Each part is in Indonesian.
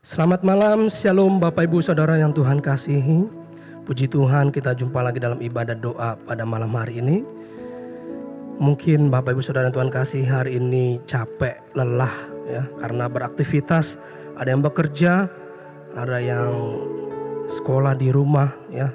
Selamat malam, shalom Bapak Ibu Saudara yang Tuhan kasihi. Puji Tuhan, kita jumpa lagi dalam ibadat doa pada malam hari ini. Mungkin Bapak Ibu Saudara yang Tuhan kasihi hari ini capek, lelah ya, karena beraktivitas. Ada yang bekerja, ada yang sekolah di rumah ya.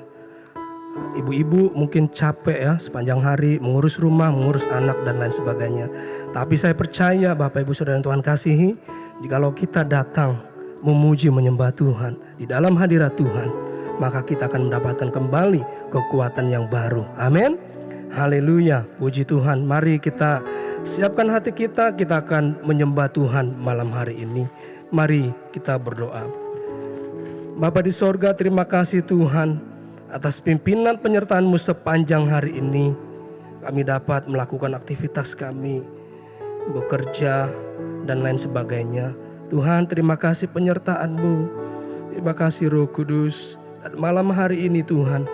Ibu-ibu mungkin capek ya, sepanjang hari mengurus rumah, mengurus anak dan lain sebagainya. Tapi saya percaya Bapak Ibu Saudara yang Tuhan kasihi, jikalau kita datang memuji menyembah Tuhan di dalam hadirat Tuhan, maka kita akan mendapatkan kembali kekuatan yang baru. Amin. Haleluya. Puji Tuhan. Mari kita siapkan hati kita akan menyembah Tuhan malam hari ini. Mari kita berdoa. Bapa di sorga, terima kasih Tuhan atas pimpinan penyertaan-Mu sepanjang hari ini. Kami dapat melakukan aktivitas kami, bekerja dan lain sebagainya. Tuhan, terima kasih penyertaan-Mu. Terima kasih Roh Kudus. Dan malam hari ini Tuhan,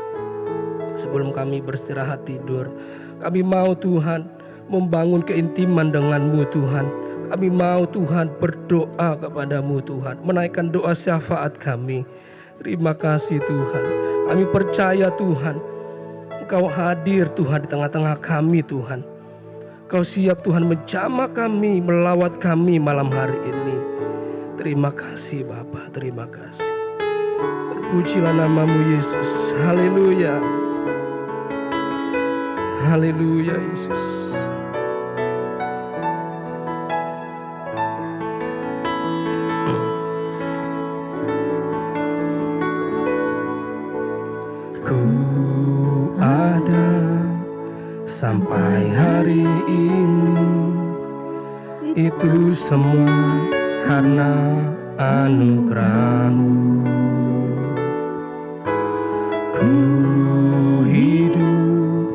sebelum kami beristirahat tidur, kami mau Tuhan membangun keintiman dengan-Mu Tuhan. Kami mau Tuhan berdoa kepada-Mu Tuhan, menaikkan doa syafaat kami. Terima kasih Tuhan. Kami percaya Tuhan, Engkau hadir Tuhan di tengah-tengah kami Tuhan. Kau siap Tuhan menjamah kami, melawat kami malam hari ini. Terima kasih Bapa, terima kasih. Terpujilah nama-Mu Yesus. Haleluya. Haleluya Yesus. Ku ada sampai hari ini, itu semua karena anugerah-Mu. Ku hidup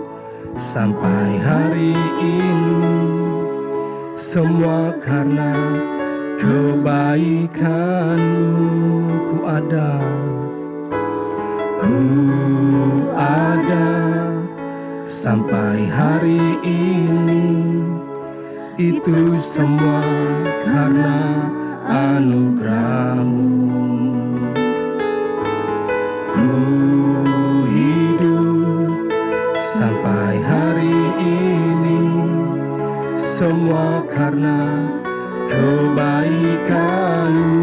sampai hari ini, semua karena kebaikan-Mu. Ku ada sampai hari ini, itu semua karena anugerah-Mu. Ku hidup sampai hari ini, semua karena kebaikan-Mu.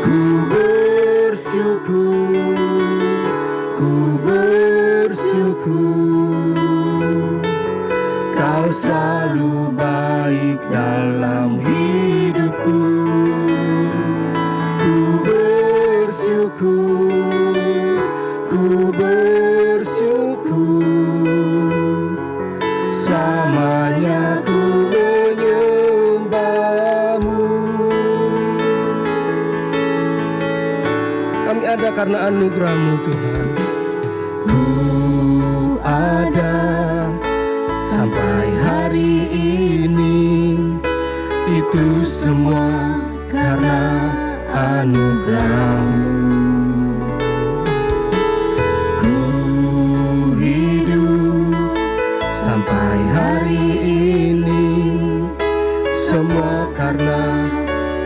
Ku bersyukur, ku bersyukur, Kau selalu baik dalam hidupku. Ku bersyukur, ku bersyukur, selamanya ku menyembah-Mu. Kami ada karena anugerah-Mu Tuhan. Ku ada sampai hari ini, itu semua karena anugerah-Mu. Ku hidup sampai hari ini, semua karena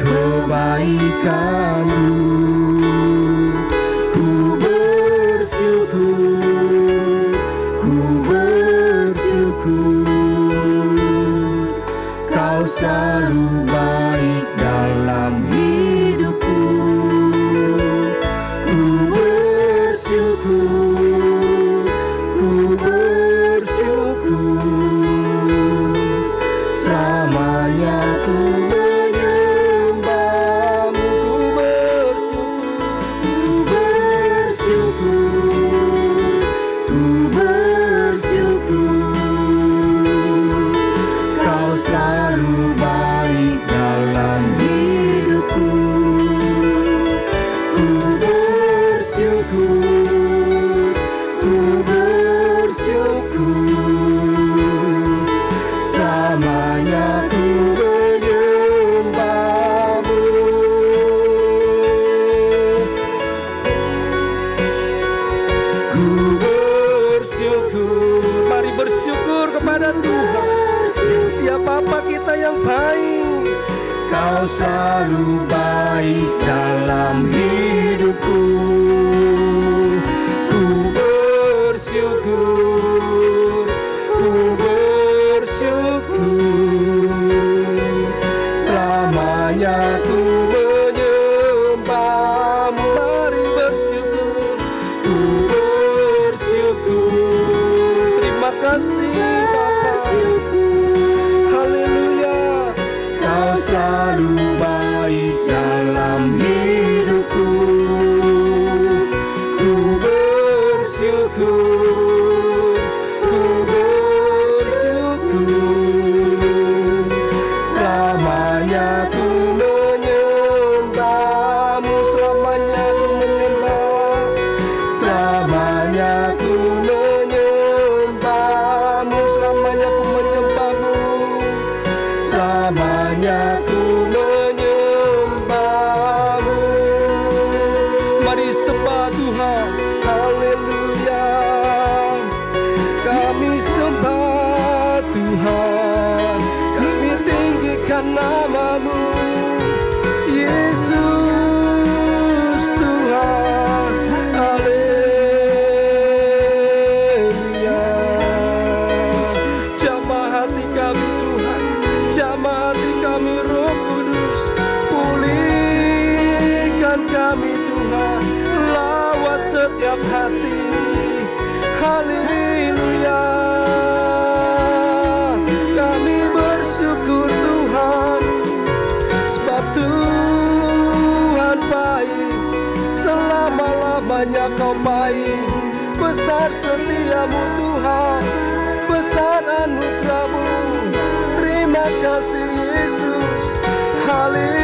kebaikan-Mu. Ku bersyukur, ku bersyukur, Kau selalu baik dalam hidupku. Ku bersyukur, ku bersyukur, selamanya ku menyembah-Mu. Ku bersyukur, ku bersyukur, Kau selalu baik dalam hidupku. Ku bersyukur, ku bersyukur, selamanya ku menyembah-Mu. Ku bersyukur. Mari bersyukur kepada Tuhan. Dia Bapa kita yang baik. Kau selalu baik. ku menyembah-Mu. Mari bersyukur, ku bersyukur. Terima kasih Bapa. Haleluya, Kau selalu baik dalam hidupku. Ku bersyukur, ku bersyukur. Selamanya ku menyembah-Mu, selamanya ku menyembah, selamanya ku menyembah-Mu, selamanya ku menyembah-Mu, selamanya ku menyembah-Mu. Mari sembah Tuhan, haleluya. Kami sembah Tuhan, kami tinggikan nama-Mu, Yesus Tuhan, haleluya. Jamah hati kami Tuhan, jamah hati kami Roh Kudus, pulihkan kami Tuhan, lawat setiap hati, haleluya. Kami bersyukur Tuhan, sebab Tuhan baik, selama-lamanya Kau baik. Besar setiamu Tuhan, besar anugerah-Mu. Terima kasih Yesus, haleluya,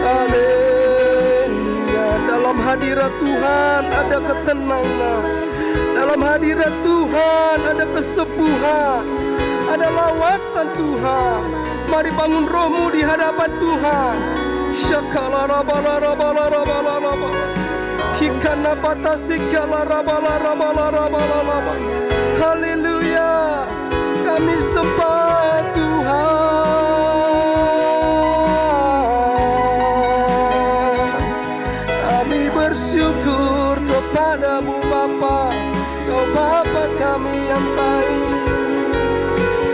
haleluya. Dalam hadirat Tuhan ada ketenangan, dalam hadirat Tuhan ada kesembuhan, ada lawatan Tuhan. Mari bangun rohmu di hadapan Tuhan. Shakalarabalabalarabalarabalaba, hikana patasikalabalarabalarabalaba. Haleluya, kami sembah Tuhan. Kami bersyukur kepada-Mu Bapa, Kau Bapa kami yang baik.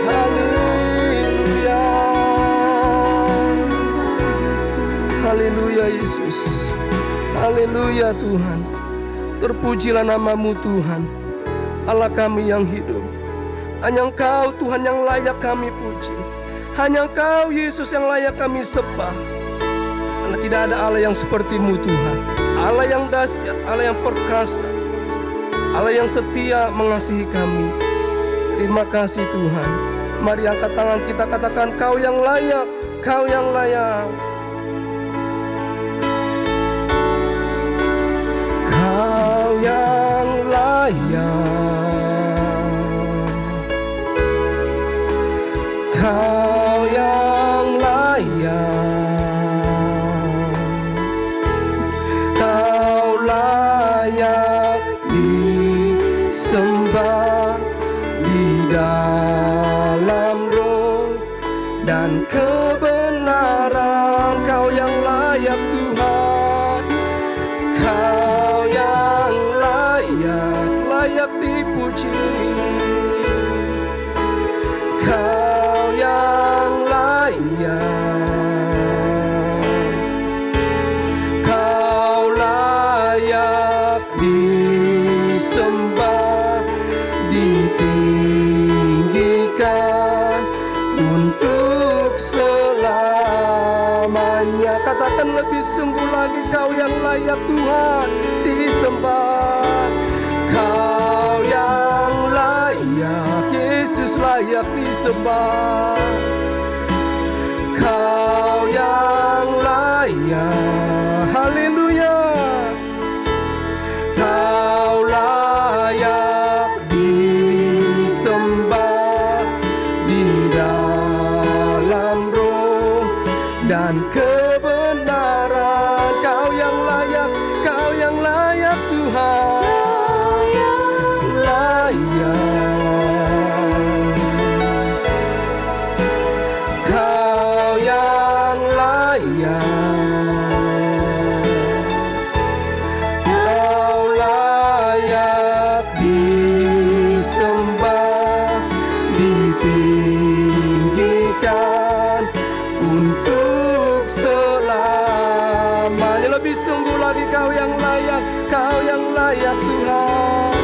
Haleluya, haleluya Yesus, haleluya Tuhan. Terpujilah nama-Mu Tuhan, Allah kami yang hidup. Hanya Engkau Tuhan yang layak kami puji, hanya Engkau Yesus yang layak kami sembah. Karena tidak ada Allah yang seperti-Mu Tuhan, Allah yang dahsyat, Allah yang perkasa, Allah yang setia mengasihi kami. Terima kasih Tuhan. Mari angkat tangan kita, katakan Kau yang layak, Kau yang layak. Kau yang layak, Kau yang layak, Kau layak disembah di dalam roh dan kebenaran. Kau yang layak Tuhan, Kau yang layak, layak dipuji. Kau yang layak, Kau layak disembah, ditinggikan untuk selamanya. Katakan lebih sungguh lagi, Kau yang layak Tuhan disembah. Kau yang layak, Yesus layak disembah. Kau yang layak, haleluya. Kau layak disembah di dalam roh dan kebenaran. Kau yang layak, Kau yang layak Tuhan, layak. Kau yang layak, Kau layak disembah, ditinggikan untuk selamanya. Lebih sungguh lagi Kau yang layak, Kau yang layak Tuhan.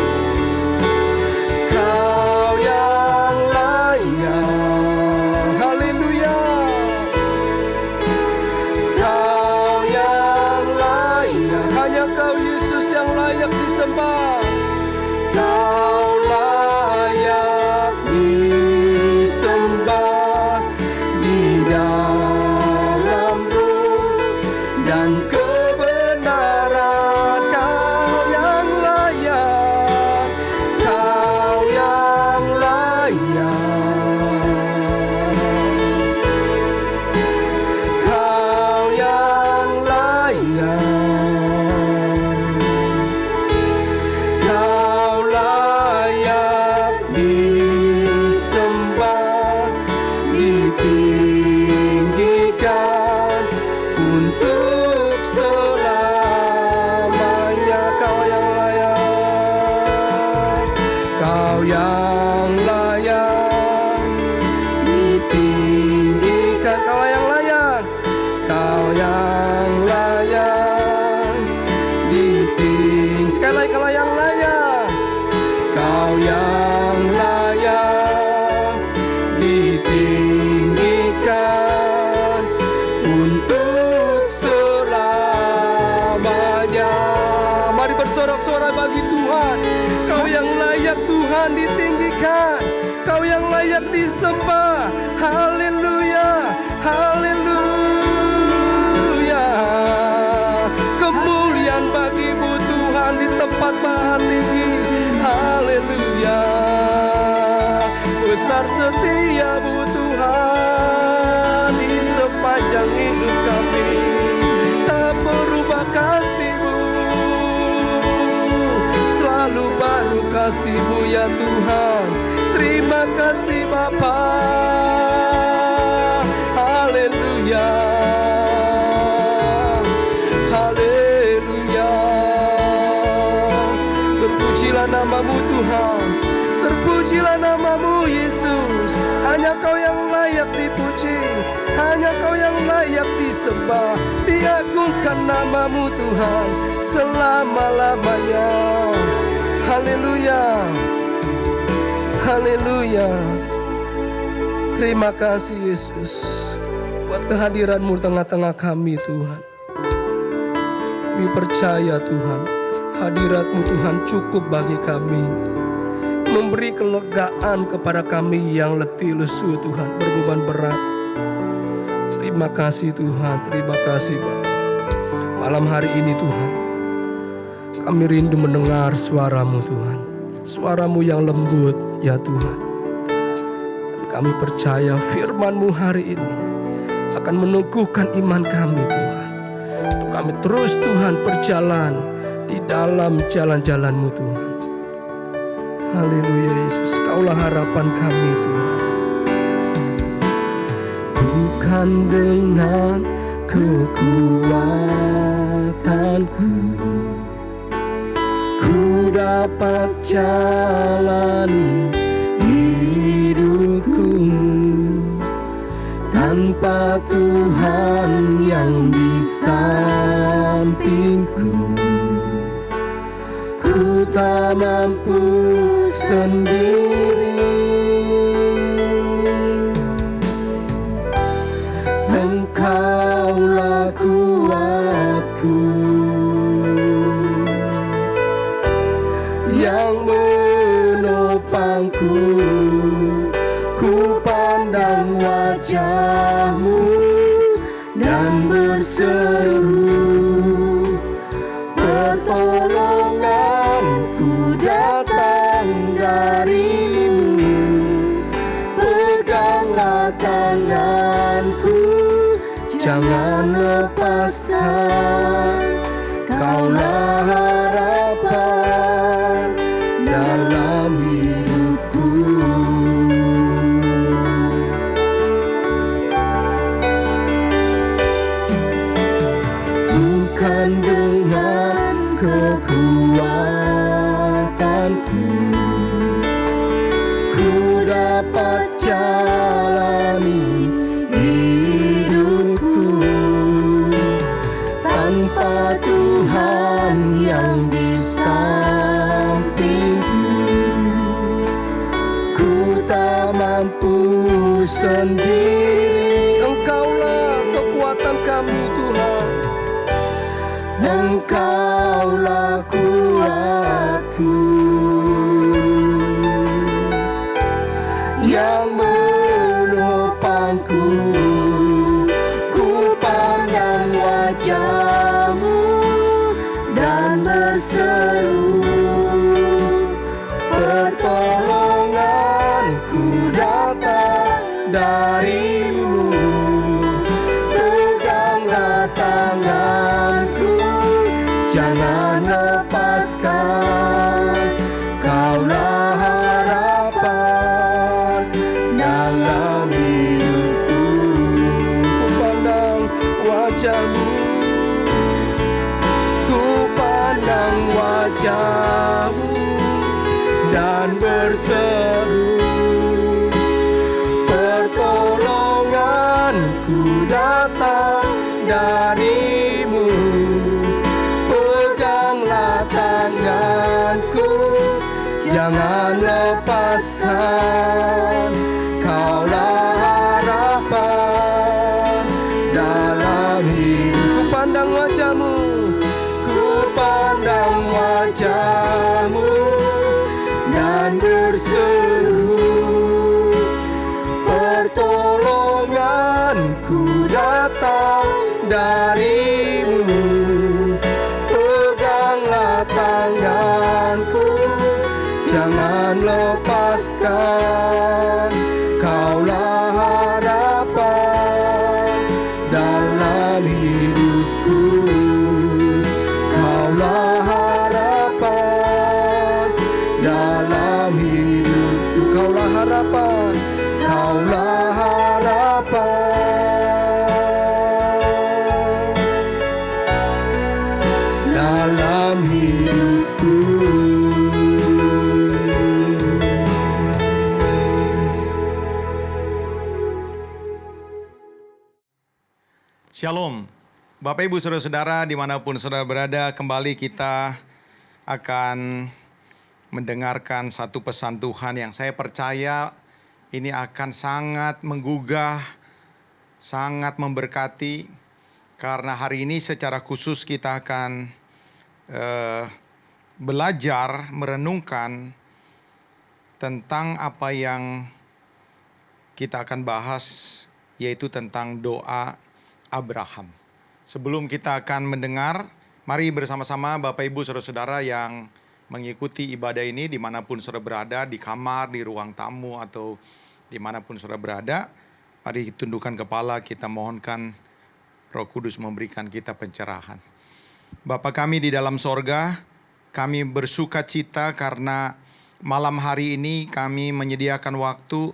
Kau yang layak, haleluya. Kau yang layak, hanya Kau Yesus yang layak disembah. Kau layak disembah di dalam roh dan kebenaran. Kau yang layak, Kau yang layak, Kau yang layak. Kau layak disembah, ditinggikan untuk selamanya. Kau yang layak, Kau yang layak ditinggikan. Kau yang layak, Kau yang layak ditinggikan. Sekali lagi, Kau yang layak, Kau yang layak ditinggikan untuk selamanya. Mari bersorak-sorai bagi Tuhan. Kau yang layak Tuhan ditinggikan, Kau yang layak disembah. Haleluya, haleluya. Kemuliaan bagi-Mu Tuhan di tempat maha tinggi. Haleluya. Besar setia-Mu Tuhan di sepanjang hidup kami. Tak berubah kasih-Mu, selalu baru kasih-Mu ya Tuhan. Terima kasih Bapa. Haleluya, haleluya. Terpujilah nama-Mu Tuhan, terpujilah nama-Mu Yesus. Hanya Kau yang layak dipuji, hanya Kau yang layak disembah. Diagungkan nama-Mu Tuhan selama-lamanya. Haleluya, haleluya. Terima kasih Yesus buat kehadiran-Mu tengah-tengah kami Tuhan. Kami percaya Tuhan, hadirat-Mu Tuhan cukup bagi kami, memberi kelegaan kepada kami yang letih lesu Tuhan, berbeban berat. Terima kasih Tuhan, terima kasih Bapa. Malam hari ini Tuhan, kami rindu mendengar suara-Mu Tuhan, suara-Mu yang lembut ya Tuhan. Dan kami percaya firman-Mu hari ini akan meneguhkan iman kami Tuhan, untuk kami terus Tuhan berjalan di dalam jalan-jalan-Mu Tuhan. Haleluya Yesus, Kaulah harapan kami Tuhan. Bukan dengan kekuatanku ku dapat jalani hidupku, tanpa Tuhan yang di sampingku ku tak mampu sendiri. Engkaulah kuatku yang menopangku. Ku pandang wajah-Mu dan berseru, pertolonganku datang dari-Mu. Peganglah tanganku, jangan lepaskan. Kaulah harapan dalam hidupku. Bukan dengan kekuatanku ku dapat jalani hidup. Engkaulah kuatku yang menopangku. Ku pandang wajah-Mu dan berseru, pertolonganku datang dari-Mu. Peganglah tanganku, jangan lepaskan. Kaulah harapan dalam hidupku. Ku pandang wajah-Mu, ku pandang wajah-Mu dan berseru, pertolonganku datang dari-Mu. Peganglah tanganku, jangan lepaskan. Kaulah harapan dalam hidup. Ku pandang wajah-Mu, ku pandang wajah-Mu dan berseru, pertolonganku datang dari-Mu. Peganglah tanganku, jangan lepaskan. Kaulah harapan dalam hidupku. Kaulah harapan dalam hidupku. Kaulah harapan, Kaulah harapan dalam hidupku. Shalom, Bapak Ibu Saudara-saudara dimanapun saudara berada, kembali kita akan mendengarkan satu pesan Tuhan yang saya percaya ini akan sangat menggugah, sangat memberkati. Karena hari ini secara khusus kita akan belajar, merenungkan tentang apa yang kita akan bahas, yaitu tentang doa Abraham. Sebelum kita akan mendengar, mari bersama-sama Bapak Ibu Saudara-saudara yang mengikuti ibadah ini dimanapun saudara berada, di kamar, di ruang tamu, atau dimanapun saudara berada, mari tundukkan kepala, kita mohonkan Roh Kudus memberikan kita pencerahan. Bapa kami di dalam sorga, kami bersuka cita karena malam hari ini kami menyediakan waktu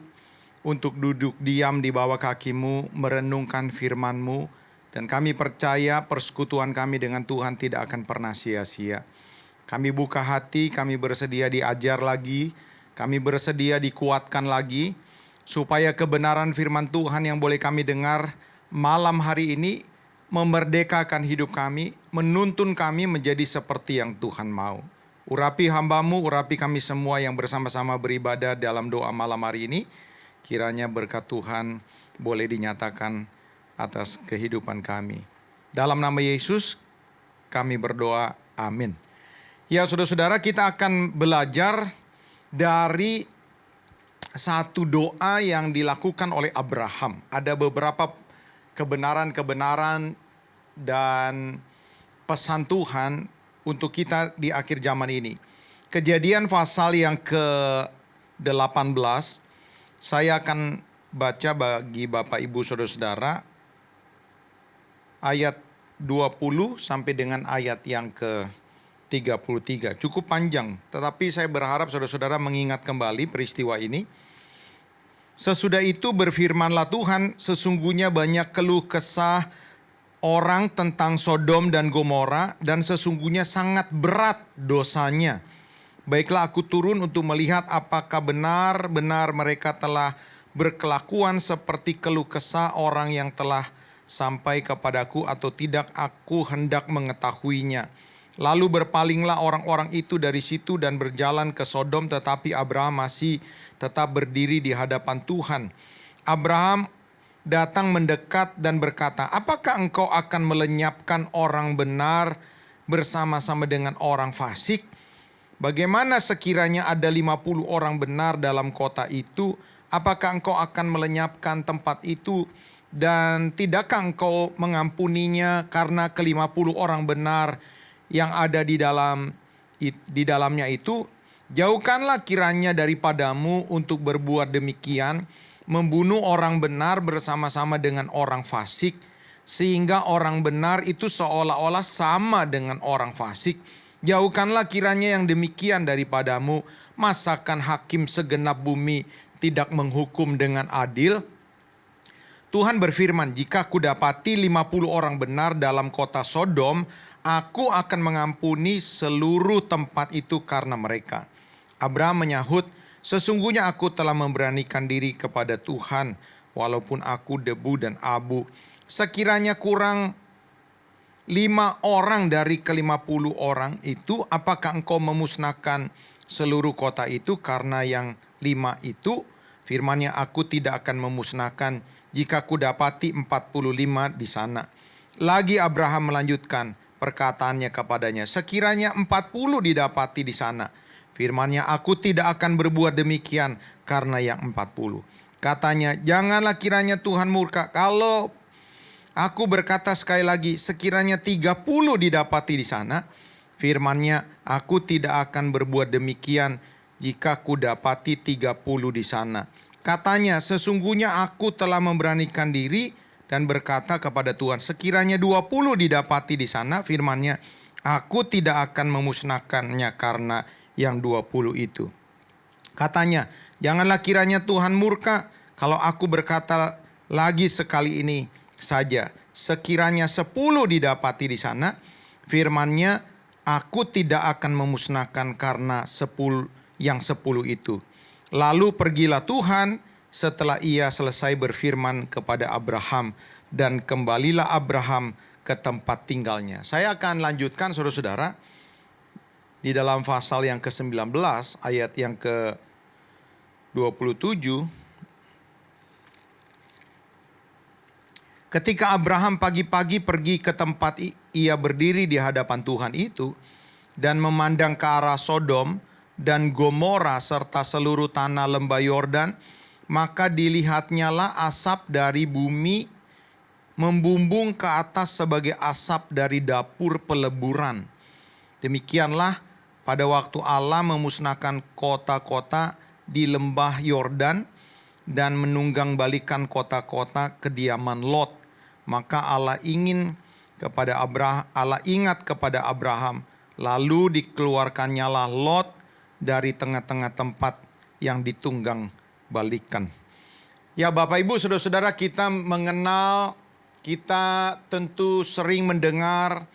untuk duduk diam di bawah kaki-Mu, merenungkan firman-Mu, dan kami percaya persekutuan kami dengan Tuhan tidak akan pernah sia-sia. Kami buka hati, kami bersedia diajar lagi, kami bersedia dikuatkan lagi, supaya kebenaran firman Tuhan yang boleh kami dengar malam hari ini memerdekakan hidup kami, menuntun kami menjadi seperti yang Tuhan mau. Urapi hamba-Mu, urapi kami semua yang bersama-sama beribadah dalam doa malam hari ini. Kiranya berkat Tuhan boleh dinyatakan atas kehidupan kami. Dalam nama Yesus kami berdoa, amin. Ya saudara-saudara, kita akan belajar dari satu doa yang dilakukan oleh Abraham. Ada beberapa kebenaran-kebenaran dan pesan Tuhan untuk kita di akhir zaman ini. Kejadian pasal yang ke-18, saya akan baca bagi Bapak Ibu Saudara-saudara ayat 20 sampai dengan ayat yang ke-33. Cukup panjang, tetapi saya berharap saudara-saudara mengingat kembali peristiwa ini. Sesudah itu berfirmanlah Tuhan, sesungguhnya banyak keluh kesah orang tentang Sodom dan Gomora, dan sesungguhnya sangat berat dosanya. Baiklah aku turun untuk melihat apakah benar-benar mereka telah berkelakuan seperti keluh kesah orang yang telah sampai kepadaku atau tidak, aku hendak mengetahuinya. Lalu berpalinglah orang-orang itu dari situ dan berjalan ke Sodom, tetapi Abraham masih tetap berdiri di hadapan Tuhan. Abraham datang mendekat dan berkata, apakah engkau akan melenyapkan orang benar bersama-sama dengan orang fasik? Bagaimana sekiranya ada 50 orang benar dalam kota itu? Apakah engkau akan melenyapkan tempat itu? Dan tidakkah engkau mengampuninya karena ke-50 orang benar yang ada di dalamnya itu? Jauhkanlah kiranya daripadamu untuk berbuat demikian, membunuh orang benar bersama-sama dengan orang fasik, sehingga orang benar itu seolah-olah sama dengan orang fasik. Jauhkanlah kiranya yang demikian daripadamu. Masakan hakim segenap bumi tidak menghukum dengan adil? Tuhan berfirman, jika kudapati 50 orang benar dalam kota Sodom, aku akan mengampuni seluruh tempat itu karena mereka. Abraham menyahut, sesungguhnya aku telah memberanikan diri kepada Tuhan, walaupun aku debu dan abu. Sekiranya kurang 5 orang dari ke-50 orang itu, apakah engkau memusnahkan seluruh kota itu karena yang 5 itu? Firman-Nya, aku tidak akan memusnahkan jika kudapati 45 di sana. Lagi Abraham melanjutkan perkataannya kepadanya, sekiranya 40 didapati di sana. Firman-Nya, aku tidak akan berbuat demikian karena yang 40. Katanya, janganlah kiranya Tuhan murka kalau aku berkata sekali lagi, sekiranya 30 didapati di sana. Firman-Nya, aku tidak akan berbuat demikian jika kudapati 30 di sana. Katanya, sesungguhnya aku telah memberanikan diri dan berkata kepada Tuhan, sekiranya 20 didapati di sana. Firman-Nya, aku tidak akan memusnahkannya karena yang 20 itu. Katanya, janganlah kiranya Tuhan murka kalau aku berkata lagi sekali ini saja, sekiranya 10 didapati di sana. Firman-Nya, aku tidak akan memusnahkan karena 10 itu. Lalu pergilah Tuhan setelah ia selesai berfirman kepada Abraham, dan kembalilah Abraham ke tempat tinggalnya. Saya akan lanjutkan saudara-saudara di dalam pasal yang ke-19 ayat yang ke-27. Ketika Abraham pagi-pagi pergi ke tempat ia berdiri di hadapan Tuhan itu dan memandang ke arah Sodom dan Gomora serta seluruh tanah lembah Yordan, maka dilihatnyalah asap dari bumi membumbung ke atas sebagai asap dari dapur peleburan. Demikianlah pada waktu Allah memusnahkan kota-kota di lembah Yordan dan menunggang balikan kota-kota kediaman Lot. Maka Allah ingat kepada Abraham, lalu dikeluarkannyalah Lot dari tengah-tengah tempat yang ditunggang balikan. Ya Bapak Ibu, saudara-saudara, kita mengenal, kita tentu sering mendengar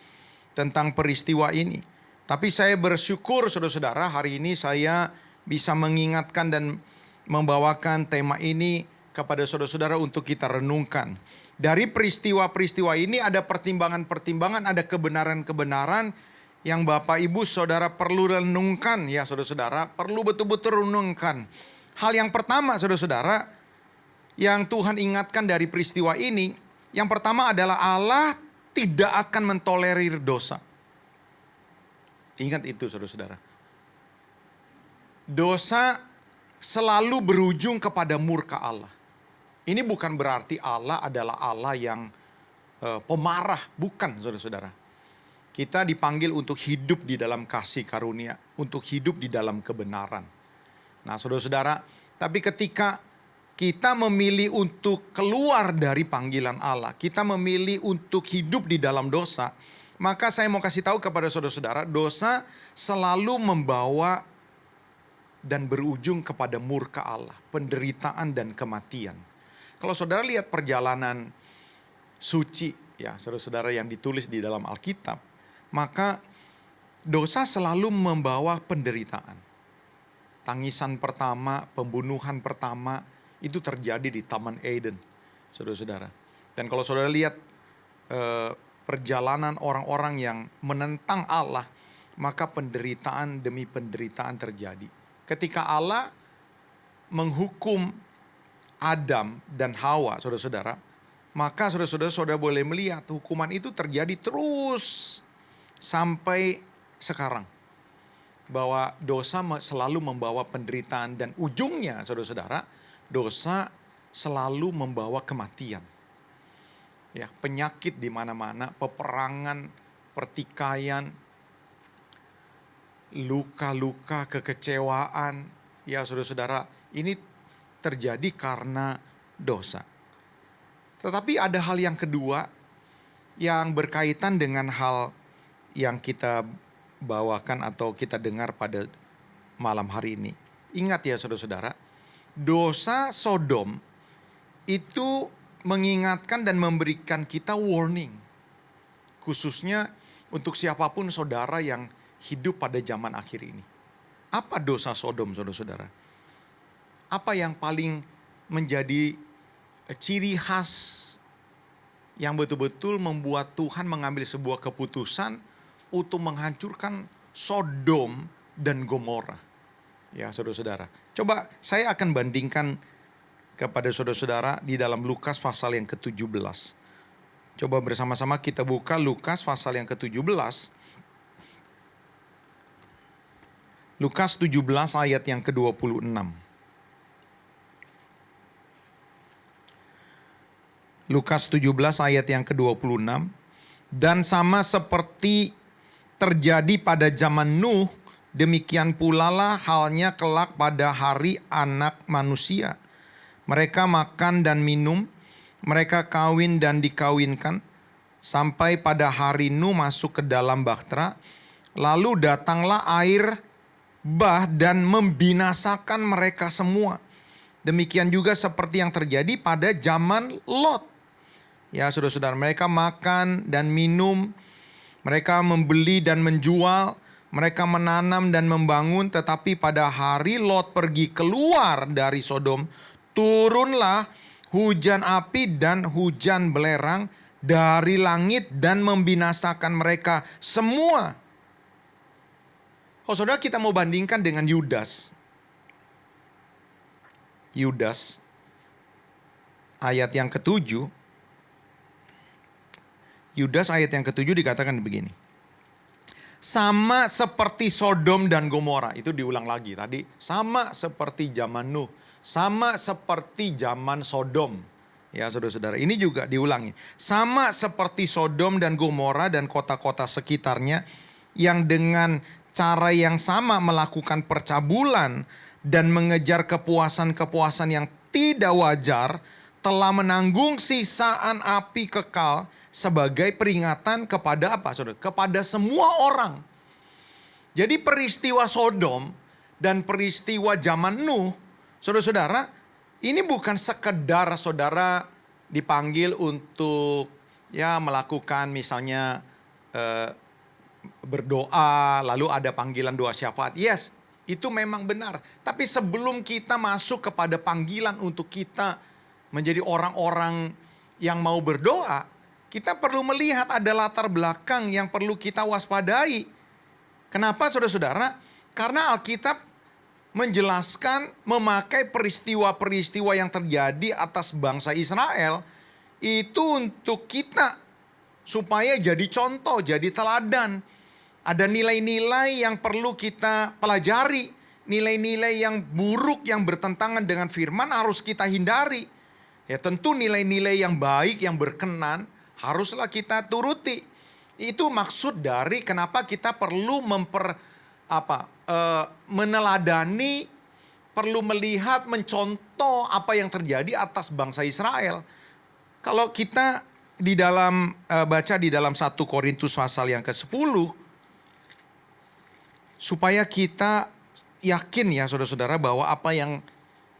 tentang peristiwa ini. Tapi saya bersyukur saudara-saudara, hari ini saya bisa mengingatkan dan membawakan tema ini kepada saudara-saudara untuk kita renungkan. Dari peristiwa-peristiwa ini ada pertimbangan-pertimbangan, ada kebenaran-kebenaran yang Bapak Ibu Saudara perlu renungkan, ya saudara-saudara, perlu betul-betul renungkan. Hal yang pertama saudara-saudara, yang Tuhan ingatkan dari peristiwa ini, yang pertama adalah Allah tidak akan mentolerir dosa. Ingat itu saudara-saudara. Dosa selalu berujung kepada murka Allah. Ini bukan berarti Allah adalah Allah yang pemarah, bukan saudara-saudara. Kita dipanggil untuk hidup di dalam kasih karunia, untuk hidup di dalam kebenaran. Nah saudara-saudara, tapi ketika kita memilih untuk keluar dari panggilan Allah, kita memilih untuk hidup di dalam dosa, maka saya mau kasih tahu kepada saudara-saudara, dosa selalu membawa dan berujung kepada murka Allah, penderitaan dan kematian. Kalau saudara lihat perjalanan suci, ya saudara-saudara, yang ditulis di dalam Alkitab, maka dosa selalu membawa penderitaan. Tangisan pertama, pembunuhan pertama itu terjadi di Taman Eden, saudara-saudara. Dan kalau saudara lihat perjalanan orang-orang yang menentang Allah, maka penderitaan demi penderitaan terjadi. Ketika Allah menghukum Adam dan Hawa, saudara-saudara, maka saudara-saudara boleh melihat hukuman itu terjadi terus sampai sekarang. Bahwa dosa selalu membawa penderitaan dan ujungnya saudara-saudara, dosa selalu membawa kematian. Ya, penyakit di mana-mana, peperangan, pertikaian, luka-luka, kekecewaan. Ya saudara-saudara, ini terjadi karena dosa. Tetapi ada hal yang kedua yang berkaitan dengan hal yang kita bawakan atau kita dengar pada malam hari ini. Ingat ya saudara-saudara, dosa Sodom itu mengingatkan dan memberikan kita warning. Khususnya untuk siapapun saudara yang hidup pada zaman akhir ini. Apa dosa Sodom saudara-saudara? Apa yang paling menjadi ciri khas yang betul-betul membuat Tuhan mengambil sebuah keputusan untuk menghancurkan Sodom dan Gomora? Ya saudara-saudara, coba saya akan bandingkan kepada saudara-saudara di dalam Lukas pasal yang ke-17. Coba bersama-sama kita buka Lukas pasal yang ke-17. Lukas 17 ayat yang ke-26. Lukas 17 ayat yang ke-26. Dan sama seperti terjadi pada zaman Nuh, demikian pula lah halnya kelak pada hari Anak Manusia. Mereka makan dan minum, mereka kawin dan dikawinkan, sampai pada hari Nuh masuk ke dalam bahtera. Lalu datanglah air bah dan membinasakan mereka semua. Demikian juga seperti yang terjadi pada zaman Lot. Ya saudara-saudara, mereka makan dan minum, mereka membeli dan menjual, mereka menanam dan membangun. Tetapi pada hari Lot pergi keluar dari Sodom, turunlah hujan api dan hujan belerang dari langit dan membinasakan mereka semua. Oh saudara, kita mau bandingkan dengan Yudas. Yudas ayat yang ke-7. Yudas ayat yang ke-7 dikatakan begini. Sama seperti Sodom dan Gomora. Itu diulang lagi tadi. Sama seperti zaman Nuh. Sama seperti zaman Sodom. Ya saudara-saudara, ini juga diulangi. Sama seperti Sodom dan Gomora dan kota-kota sekitarnya, yang dengan cara yang sama melakukan percabulan dan mengejar kepuasan-kepuasan yang tidak wajar, telah menanggung sisaan api kekal sebagai peringatan kepada apa saudara? Kepada semua orang. Jadi peristiwa Sodom dan peristiwa zaman Nuh, saudara-saudara, ini bukan sekedar saudara dipanggil untuk ya melakukan misalnya berdoa, lalu ada panggilan doa syafaat. Yes, itu memang benar. Tapi sebelum kita masuk kepada panggilan untuk kita menjadi orang-orang yang mau berdoa, kita perlu melihat ada latar belakang yang perlu kita waspadai. Kenapa saudara-saudara? Karena Alkitab menjelaskan memakai peristiwa-peristiwa yang terjadi atas bangsa Israel itu untuk kita supaya jadi contoh, jadi teladan. Ada nilai-nilai yang perlu kita pelajari. Nilai-nilai yang buruk yang bertentangan dengan firman harus kita hindari. Ya tentu nilai-nilai yang baik, yang berkenan haruslah kita turuti. Itu maksud dari kenapa kita perlu meneladani, perlu melihat, mencontoh apa yang terjadi atas bangsa Israel. Kalau kita di dalam baca di dalam 1 Korintus pasal yang ke-10, supaya kita yakin ya saudara-saudara bahwa apa yang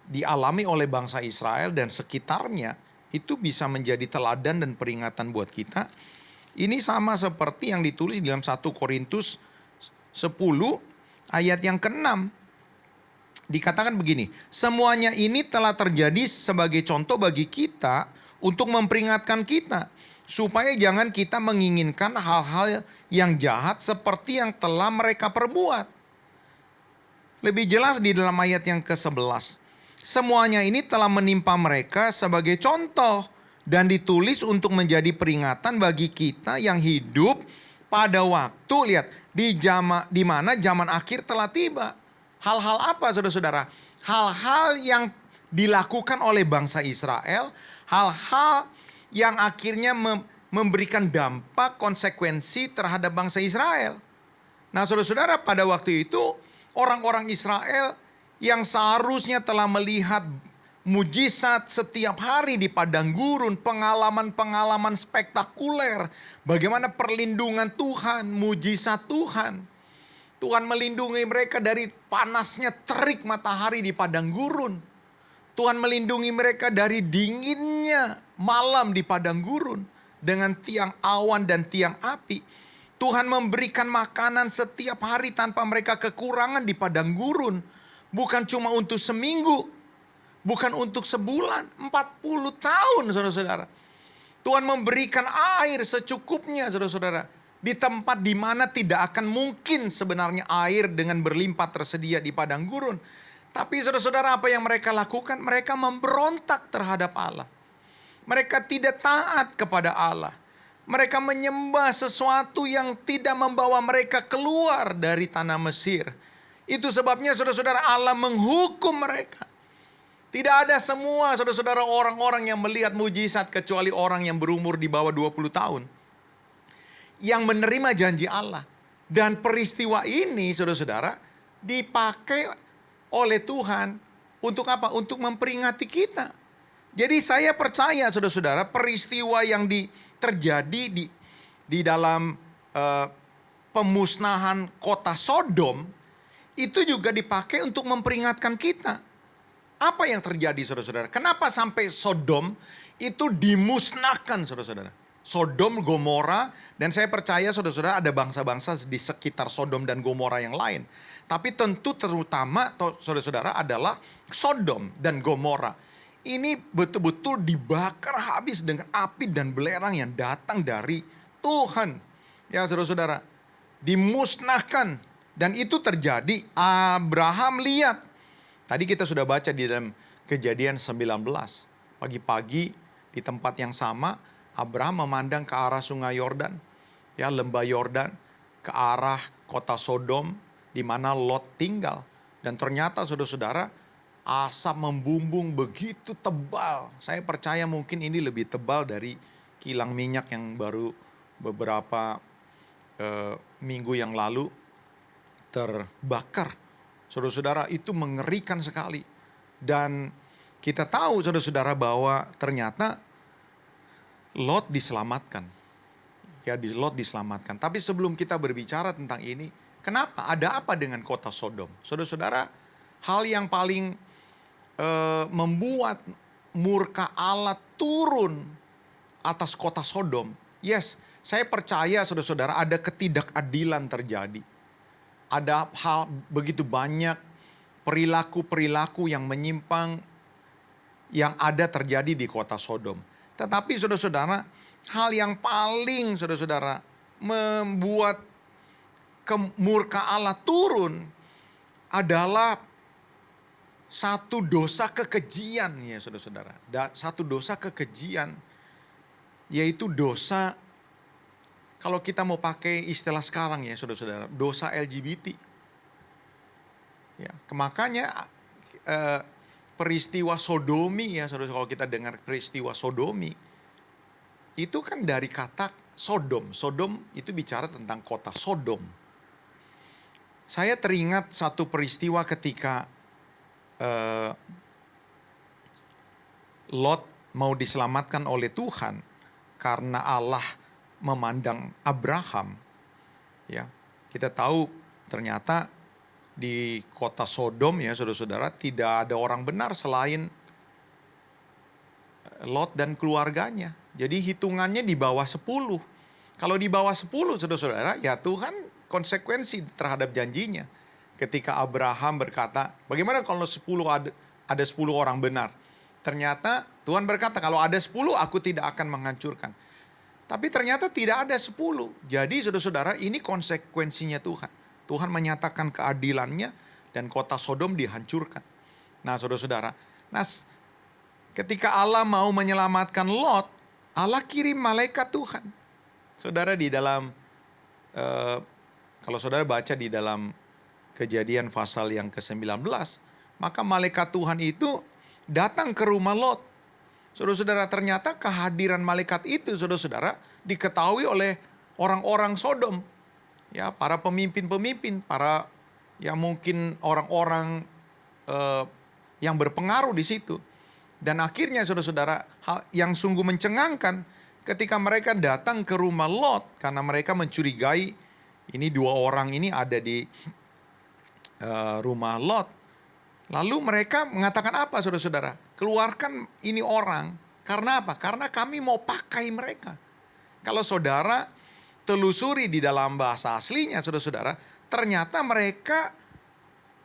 dialami oleh bangsa Israel dan sekitarnya itu bisa menjadi teladan dan peringatan buat kita. Ini sama seperti yang ditulis di dalam 1 Korintus 10 ayat yang ke-6. Dikatakan begini, semuanya ini telah terjadi sebagai contoh bagi kita untuk memperingatkan kita, supaya jangan kita menginginkan hal-hal yang jahat seperti yang telah mereka perbuat. Lebih jelas di dalam ayat yang ke-11. Semuanya ini telah menimpa mereka sebagai contoh dan ditulis untuk menjadi peringatan bagi kita yang hidup pada waktu, lihat, di mana zaman akhir telah tiba. Hal-hal apa saudara-saudara? Hal-hal yang dilakukan oleh bangsa Israel, hal-hal yang akhirnya memberikan dampak konsekuensi terhadap bangsa Israel. Nah saudara-saudara, pada waktu itu orang-orang Israel yang seharusnya telah melihat mujizat setiap hari di padang gurun, pengalaman-pengalaman spektakuler, bagaimana perlindungan Tuhan, mujizat Tuhan. Tuhan melindungi mereka dari panasnya terik matahari di padang gurun. Tuhan melindungi mereka dari dinginnya malam di padang gurun dengan tiang awan dan tiang api. Tuhan memberikan makanan setiap hari tanpa mereka kekurangan di padang gurun. Bukan cuma untuk seminggu, bukan untuk sebulan, 40 tahun saudara-saudara. Tuhan memberikan air secukupnya saudara-saudara. Di tempat di mana tidak akan mungkin sebenarnya air dengan berlimpah tersedia di padang gurun. Tapi saudara-saudara, apa yang mereka lakukan? Mereka memberontak terhadap Allah. Mereka tidak taat kepada Allah. Mereka menyembah sesuatu yang tidak membawa mereka keluar dari tanah Mesir. Itu sebabnya saudara-saudara, Allah menghukum mereka. Tidak ada semua saudara-saudara orang-orang yang melihat mujizat kecuali orang yang berumur di bawah 20 tahun. Yang menerima janji Allah. Dan peristiwa ini saudara-saudara dipakai oleh Tuhan untuk apa? Untuk memperingati kita. Jadi saya percaya saudara-saudara, peristiwa yang terjadi di dalam pemusnahan kota Sodom itu juga dipakai untuk memperingatkan kita. Apa yang terjadi saudara-saudara? Kenapa sampai Sodom itu dimusnahkan saudara-saudara? Sodom, Gomora, dan saya percaya saudara-saudara ada bangsa-bangsa di sekitar Sodom dan Gomora yang lain. Tapi tentu terutama saudara-saudara adalah Sodom dan Gomora. Ini betul-betul dibakar habis dengan api dan belerang yang datang dari Tuhan. Ya saudara-saudara, dimusnahkan. Dan itu terjadi, Abraham lihat. Tadi kita sudah baca di dalam Kejadian 19. Pagi-pagi di tempat yang sama, Abraham memandang ke arah sungai Yordan, ya lembah Yordan, ke arah kota Sodom di mana Lot tinggal. Dan ternyata saudara-saudara, asap membumbung begitu tebal. Saya percaya mungkin ini lebih tebal dari kilang minyak yang baru beberapa minggu yang lalu terbakar. Saudara-saudara, itu mengerikan sekali. Dan kita tahu saudara-saudara bahwa ternyata Lot diselamatkan. Ya, Lot diselamatkan. Tapi sebelum kita berbicara tentang ini, kenapa? Ada apa dengan kota Sodom? Saudara-saudara, hal yang paling membuat murka Allah turun atas kota Sodom. Yes, saya percaya saudara-saudara ada ketidakadilan terjadi. Ada hal begitu banyak perilaku-perilaku yang menyimpang yang ada terjadi di kota Sodom. Tetapi saudara-saudara, hal yang paling saudara-saudara membuat murka Allah turun adalah satu dosa kekejian ya saudara-saudara. Satu dosa kekejian, yaitu dosa, kalau kita mau pakai istilah sekarang ya saudara-saudara, dosa LGBT. Ya, makanya peristiwa sodomi ya saudara, kalau kita dengar peristiwa sodomi, itu kan dari kata Sodom. Sodom itu bicara tentang kota Sodom. Saya teringat satu peristiwa ketika Lot mau diselamatkan oleh Tuhan karena Allah memandang Abraham. Ya, kita tahu ternyata di kota Sodom ya saudara-saudara tidak ada orang benar selain Lot dan keluarganya. Jadi hitungannya di bawah 10. Kalau di bawah 10 saudara-saudara, ya Tuhan konsekuensi terhadap janjinya. Ketika Abraham berkata, bagaimana kalau ada 10 orang benar? Ternyata Tuhan berkata, kalau ada 10 aku tidak akan menghancurkan. Tapi ternyata tidak ada 10. Jadi saudara-saudara, ini konsekuensinya Tuhan. Tuhan menyatakan keadilannya dan kota Sodom dihancurkan. Nah saudara-saudara, ketika Allah mau menyelamatkan Lot, Allah kirim malaikat Tuhan. Saudara, di dalam kalau saudara baca di dalam Kejadian pasal yang ke-19, maka malaikat Tuhan itu datang ke rumah Lot. Saudara-saudara, ternyata kehadiran malaikat itu, saudara-saudara, diketahui oleh orang-orang Sodom. Ya, para pemimpin-pemimpin, para ya mungkin orang-orang yang berpengaruh di situ. Dan akhirnya saudara-saudara, hal yang sungguh mencengangkan ketika mereka datang ke rumah Lot, karena mereka mencurigai ini 2 orang ini ada di rumah Lot. Lalu mereka mengatakan apa, saudara-saudara? Keluarkan ini orang. Karena apa? Karena kami mau pakai mereka. Kalau saudara telusuri di dalam bahasa aslinya, saudara-saudara, ternyata mereka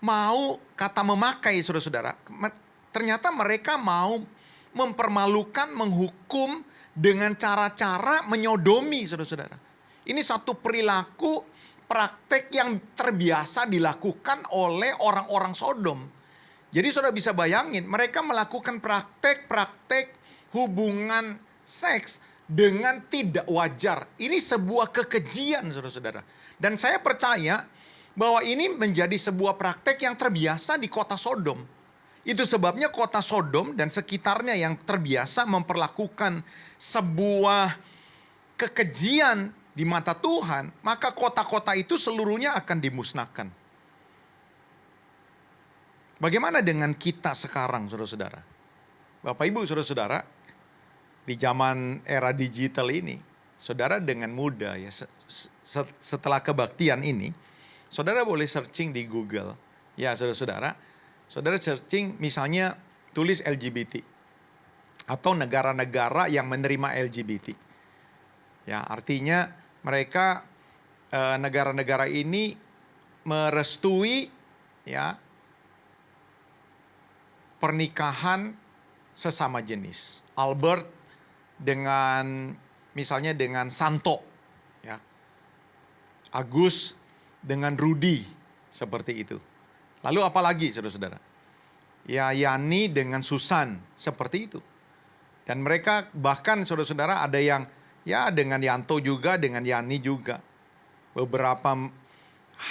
mau, kata memakai, saudara-saudara, ternyata mereka mau mempermalukan, menghukum dengan cara-cara menyodomi, saudara-saudara. Ini satu perilaku, praktek yang terbiasa dilakukan oleh orang-orang Sodom. Jadi saudara bisa bayangin, mereka melakukan praktek-praktek hubungan seks dengan tidak wajar. Ini sebuah kekejian, saudara-saudara. Dan saya percaya bahwa ini menjadi sebuah praktek yang terbiasa di kota Sodom. Itu sebabnya kota Sodom dan sekitarnya yang terbiasa memperlakukan sebuah kekejian di mata Tuhan, maka kota-kota itu seluruhnya akan dimusnahkan. Bagaimana dengan kita sekarang, saudara-saudara? Bapak Ibu, saudara-saudara, di zaman era digital ini, saudara dengan mudah ya, setelah kebaktian ini, saudara boleh searching di Google. Ya, saudara-saudara, saudara searching misalnya tulis LGBT atau negara-negara yang menerima LGBT. Ya, artinya mereka negara-negara ini merestui ya pernikahan sesama jenis. Albert dengan misalnya dengan Santo, ya. Agus dengan Rudi, seperti itu. Lalu apalagi, saudara-saudara? Ya, Yani dengan Susan, seperti itu. Dan mereka bahkan, saudara-saudara, ada yang ya dengan Yanto juga, dengan Yani juga. Beberapa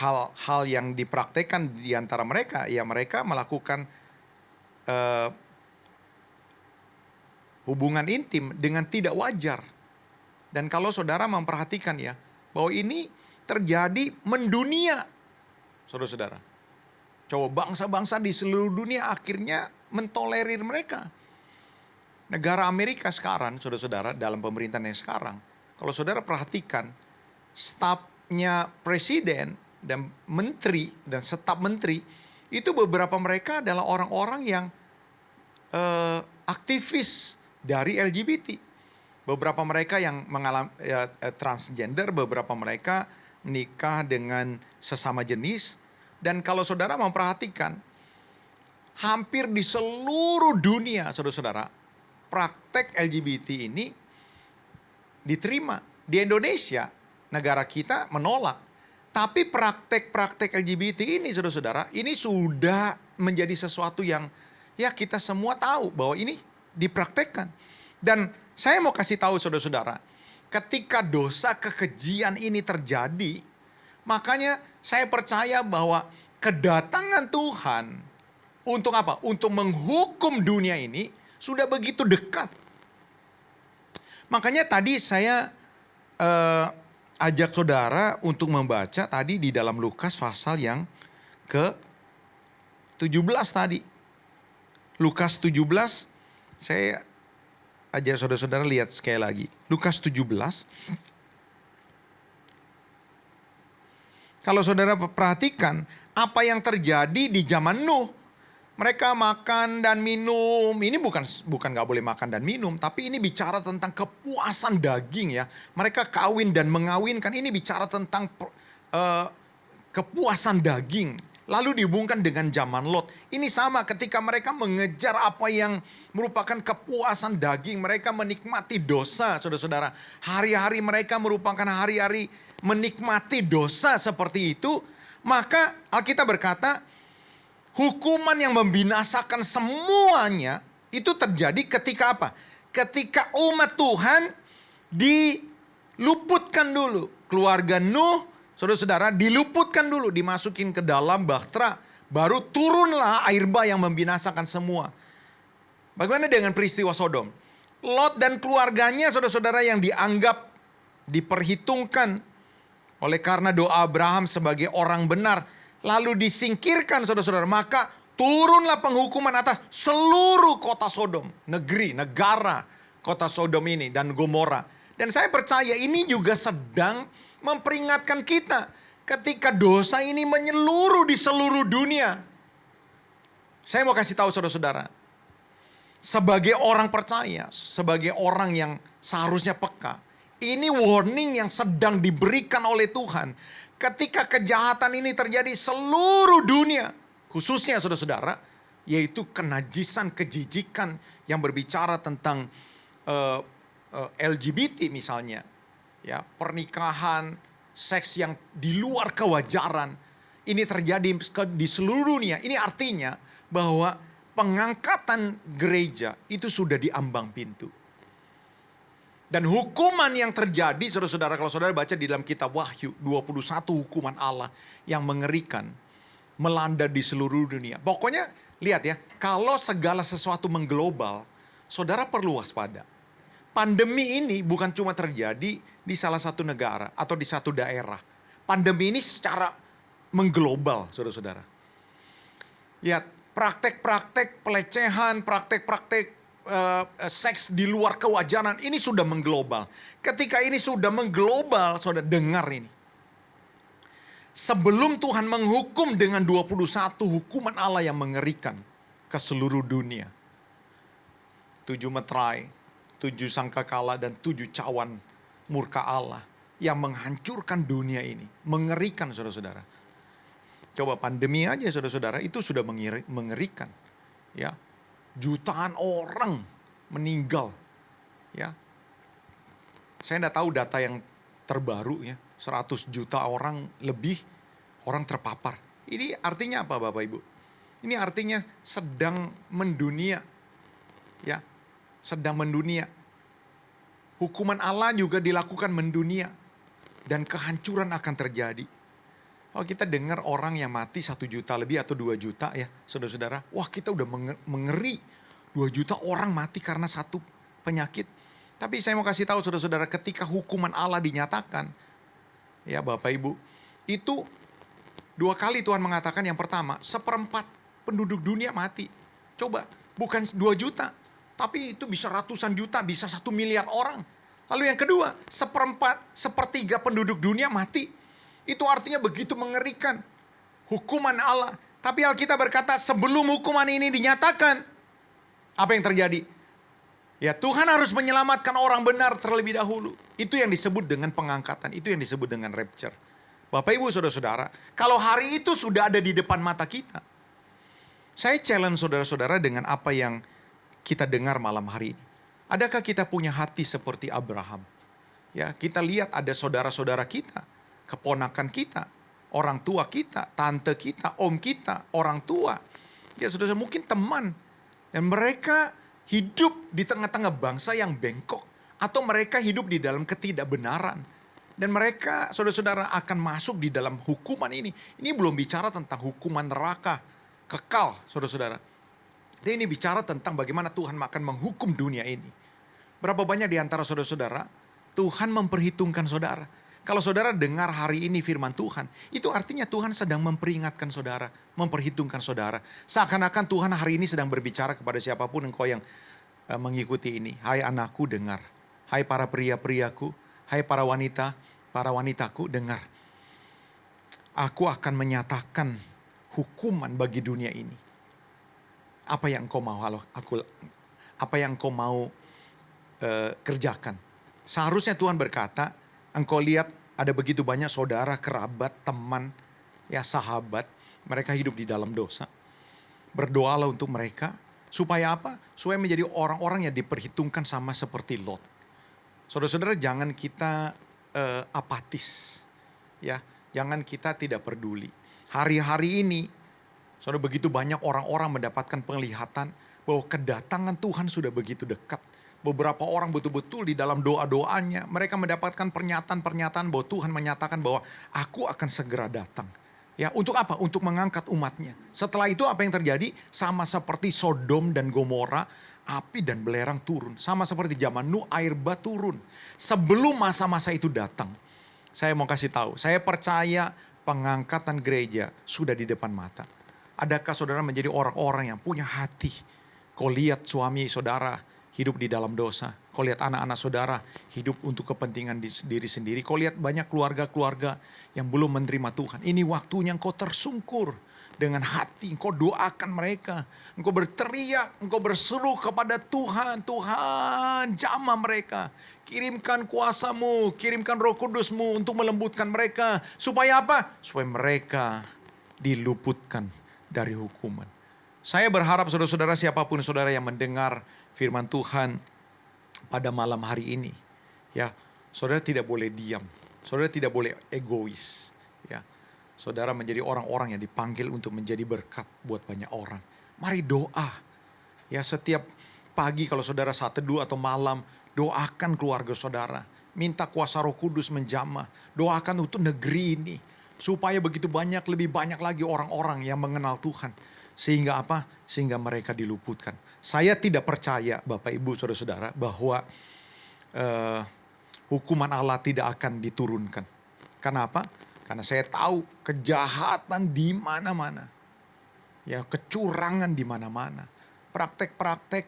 hal-hal yang dipraktekkan di antara mereka, ya mereka melakukan hubungan intim dengan tidak wajar. Dan kalau saudara memperhatikan ya, bahwa ini terjadi mendunia, saudara-saudara. Coba bangsa-bangsa di seluruh dunia akhirnya mentolerir mereka. Negara Amerika sekarang, saudara-saudara, dalam pemerintahan yang sekarang, kalau saudara perhatikan, stafnya presiden dan menteri dan staf menteri, itu beberapa mereka adalah orang-orang yang aktivis dari LGBT. Beberapa mereka yang mengalami transgender, beberapa mereka menikah dengan sesama jenis. Dan kalau saudara memperhatikan, hampir di seluruh dunia, saudara-saudara, praktek LGBT ini diterima. Di Indonesia, negara kita menolak. Tapi praktek-praktek LGBT ini, saudara-saudara, ini sudah menjadi sesuatu yang ya kita semua tahu bahwa ini dipraktekkan. Dan saya mau kasih tahu saudara-saudara, ketika dosa kekejian ini terjadi, makanya saya percaya bahwa kedatangan Tuhan untuk apa? Untuk menghukum dunia ini sudah begitu dekat. Makanya tadi saya ajak saudara untuk membaca tadi di dalam Lukas pasal yang ke-17 tadi. Lukas 17, saya ajak saudara-saudara lihat sekali lagi. Lukas 17. Kalau saudara perhatikan apa yang terjadi di zaman Nuh. Mereka makan dan minum. Ini bukan gak boleh makan dan minum, tapi ini bicara tentang kepuasan daging ya. Mereka kawin dan mengawinkan. Ini bicara tentang kepuasan daging. Lalu dihubungkan dengan zaman Lot. Ini sama ketika mereka mengejar apa yang merupakan kepuasan daging. Mereka menikmati dosa, saudara-saudara. Hari-hari mereka merupakan hari-hari menikmati dosa seperti itu. Maka Alkitab berkata, hukuman yang membinasakan semuanya itu terjadi ketika apa? Ketika umat Tuhan luputkan dulu. Keluarga Nuh, saudara-saudara, diluputkan dulu, dimasukin ke dalam bahtera. Baru turunlah air bah yang membinasakan semua. Bagaimana dengan peristiwa Sodom? Lot dan keluarganya, saudara-saudara, yang dianggap diperhitungkan oleh karena doa Abraham sebagai orang benar, lalu disingkirkan, saudara-saudara. Maka turunlah penghukuman atas seluruh kota Sodom, negara kota Sodom ini dan Gomora. Dan saya percaya ini juga sedang memperingatkan kita ketika dosa ini menyeluruh di seluruh dunia. Saya mau kasih tahu saudara-saudara, sebagai orang percaya, sebagai orang yang seharusnya peka, ini warning yang sedang diberikan oleh Tuhan. Ketika kejahatan ini terjadi seluruh dunia, khususnya saudara-saudara, yaitu kenajisan, kejijikan yang berbicara tentang LGBT misalnya, ya, pernikahan, seks yang di luar kewajaran, ini terjadi di seluruh dunia. Ini artinya bahwa pengangkatan gereja itu sudah di ambang pintu. Dan hukuman yang terjadi, saudara-saudara, kalau saudara baca di dalam kitab Wahyu, 21 hukuman Allah yang mengerikan melanda di seluruh dunia. Pokoknya lihat ya, kalau segala sesuatu mengglobal, saudara perlu waspada. Pandemi ini bukan cuma terjadi di salah satu negara atau di satu daerah. Pandemi ini secara mengglobal, saudara-saudara. Lihat, praktek-praktek pelecehan, praktek-praktek seks di luar kewajaran ini sudah mengglobal. Ketika ini sudah mengglobal, saudara dengar ini. Sebelum Tuhan menghukum dengan 21 hukuman Allah yang mengerikan ke seluruh dunia. 7 meterai, 7 sangkakala dan 7 cawan murka Allah yang menghancurkan dunia ini. Mengerikan saudara-saudara. Coba pandemi aja saudara-saudara, itu sudah mengerikan. Ya, jutaan orang meninggal. Ya, saya tidak tahu data yang terbaru ya, 100 juta orang lebih orang terpapar. Ini artinya apa Bapak Ibu? Ini artinya sedang mendunia. Ya, sedang mendunia. Hukuman Allah juga dilakukan mendunia. Dan kehancuran akan terjadi. Kalau kita dengar orang yang mati 1 juta lebih atau 2 juta ya saudara-saudara. Wah, kita udah mengeri. 2 juta orang mati karena satu penyakit. Tapi saya mau kasih tahu saudara-saudara, ketika hukuman Allah dinyatakan. Ya Bapak Ibu, itu 2 kali Tuhan mengatakan. Yang pertama, 1/4 penduduk dunia mati. Coba, bukan 2 juta. Tapi itu bisa ratusan juta, bisa 1 miliar orang. Lalu yang kedua, 1/4, 1/3 penduduk dunia mati. Itu artinya begitu mengerikan hukuman Allah. Tapi Alkitab berkata sebelum hukuman ini dinyatakan, apa yang terjadi? Ya, Tuhan harus menyelamatkan orang benar terlebih dahulu. Itu yang disebut dengan pengangkatan, itu yang disebut dengan rapture. Bapak Ibu saudara-saudara, kalau hari itu sudah ada di depan mata kita. Saya challenge saudara-saudara dengan apa yang kita dengar malam hari ini. Adakah kita punya hati seperti Abraham? Ya, kita lihat ada saudara-saudara kita, keponakan kita, orang tua kita, tante kita, om kita, orang tua. Ya saudara, mungkin teman. Dan mereka hidup di tengah-tengah bangsa yang bengkok. Atau mereka hidup di dalam ketidakbenaran. Dan mereka, saudara-saudara, akan masuk di dalam hukuman ini. Ini belum bicara tentang hukuman neraka, kekal, saudara-saudara. Ini bicara tentang bagaimana Tuhan akan menghukum dunia ini. Berapa banyak di antara saudara-saudara, Tuhan memperhitungkan saudara. Kalau saudara dengar hari ini firman Tuhan, itu artinya Tuhan sedang memperingatkan saudara, memperhitungkan saudara. Seakan-akan Tuhan hari ini sedang berbicara kepada siapapun engkau yang mengikuti ini. Hai anakku, dengar. Hai para pria-priaku, hai para wanitaku, dengar. Aku akan menyatakan hukuman bagi dunia ini. Apa yang engkau mau kerjakan. Seharusnya Tuhan berkata, engkau lihat ada begitu banyak saudara, kerabat, teman, ya sahabat. Mereka hidup di dalam dosa. Berdoalah untuk mereka. Supaya apa? Supaya menjadi orang-orang yang diperhitungkan sama seperti Lot. Saudara-saudara, jangan kita apatis. Ya, jangan kita tidak peduli. Hari-hari ini, saudara, begitu banyak orang-orang mendapatkan penglihatan bahwa kedatangan Tuhan sudah begitu dekat. Beberapa orang betul-betul di dalam doa-doanya, mereka mendapatkan pernyataan-pernyataan bahwa Tuhan menyatakan bahwa aku akan segera datang. Ya, untuk apa? Untuk mengangkat umatnya. Setelah itu apa yang terjadi? Sama seperti Sodom dan Gomora, api dan belerang turun. Sama seperti zaman Nuh, air bah turun. Sebelum masa-masa itu datang, saya mau kasih tahu, saya percaya pengangkatan gereja sudah di depan mata. Adakah saudara menjadi orang-orang yang punya hati? Kau lihat suami saudara hidup di dalam dosa. Kau lihat anak-anak saudara hidup untuk kepentingan diri sendiri. Kau lihat banyak keluarga-keluarga yang belum menerima Tuhan. Ini waktunya engkau tersungkur dengan hati. Engkau doakan mereka. Engkau berteriak, engkau berseru kepada Tuhan. Tuhan, jamah mereka. Kirimkan kuasamu, kirimkan Roh Kudusmu untuk melembutkan mereka. Supaya apa? Supaya mereka diluputkan dari hukuman. Saya berharap saudara-saudara, siapapun saudara yang mendengar firman Tuhan pada malam hari ini, ya, saudara tidak boleh diam, saudara tidak boleh egois, ya. Saudara menjadi orang-orang yang dipanggil untuk menjadi berkat buat banyak orang. Mari doa, ya, setiap pagi kalau saudara saat teduh atau malam, doakan keluarga saudara, minta kuasa Roh Kudus menjamah, doakan untuk negeri ini, supaya begitu banyak, lebih banyak lagi orang-orang yang mengenal Tuhan. Sehingga apa? Sehingga mereka diluputkan. Saya tidak percaya Bapak Ibu Saudara-saudara bahwa hukuman Allah tidak akan diturunkan. Kenapa? Karena saya tahu kejahatan di mana-mana. Ya, kecurangan di mana-mana. Praktek-praktek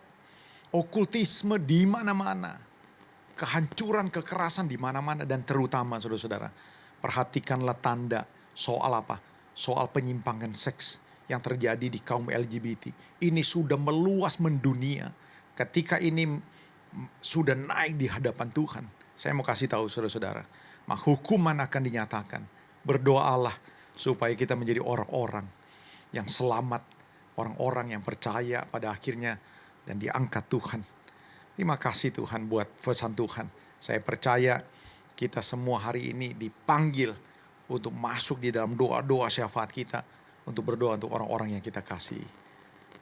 okultisme di mana-mana. Kehancuran, kekerasan di mana-mana. Dan terutama saudara-saudara, perhatikanlah tanda soal apa? Soal penyimpangan seks yang terjadi di kaum LGBT. Ini sudah meluas mendunia. Ketika ini sudah naik di hadapan Tuhan, saya mau kasih tahu saudara-saudara, maka hukuman akan dinyatakan. Berdoalah supaya kita menjadi orang-orang yang selamat, orang-orang yang percaya pada akhirnya dan diangkat Tuhan. Terima kasih Tuhan buat pesan Tuhan. Saya percaya kita semua hari ini dipanggil untuk masuk di dalam doa-doa syafaat kita, untuk berdoa untuk orang-orang yang kita kasih.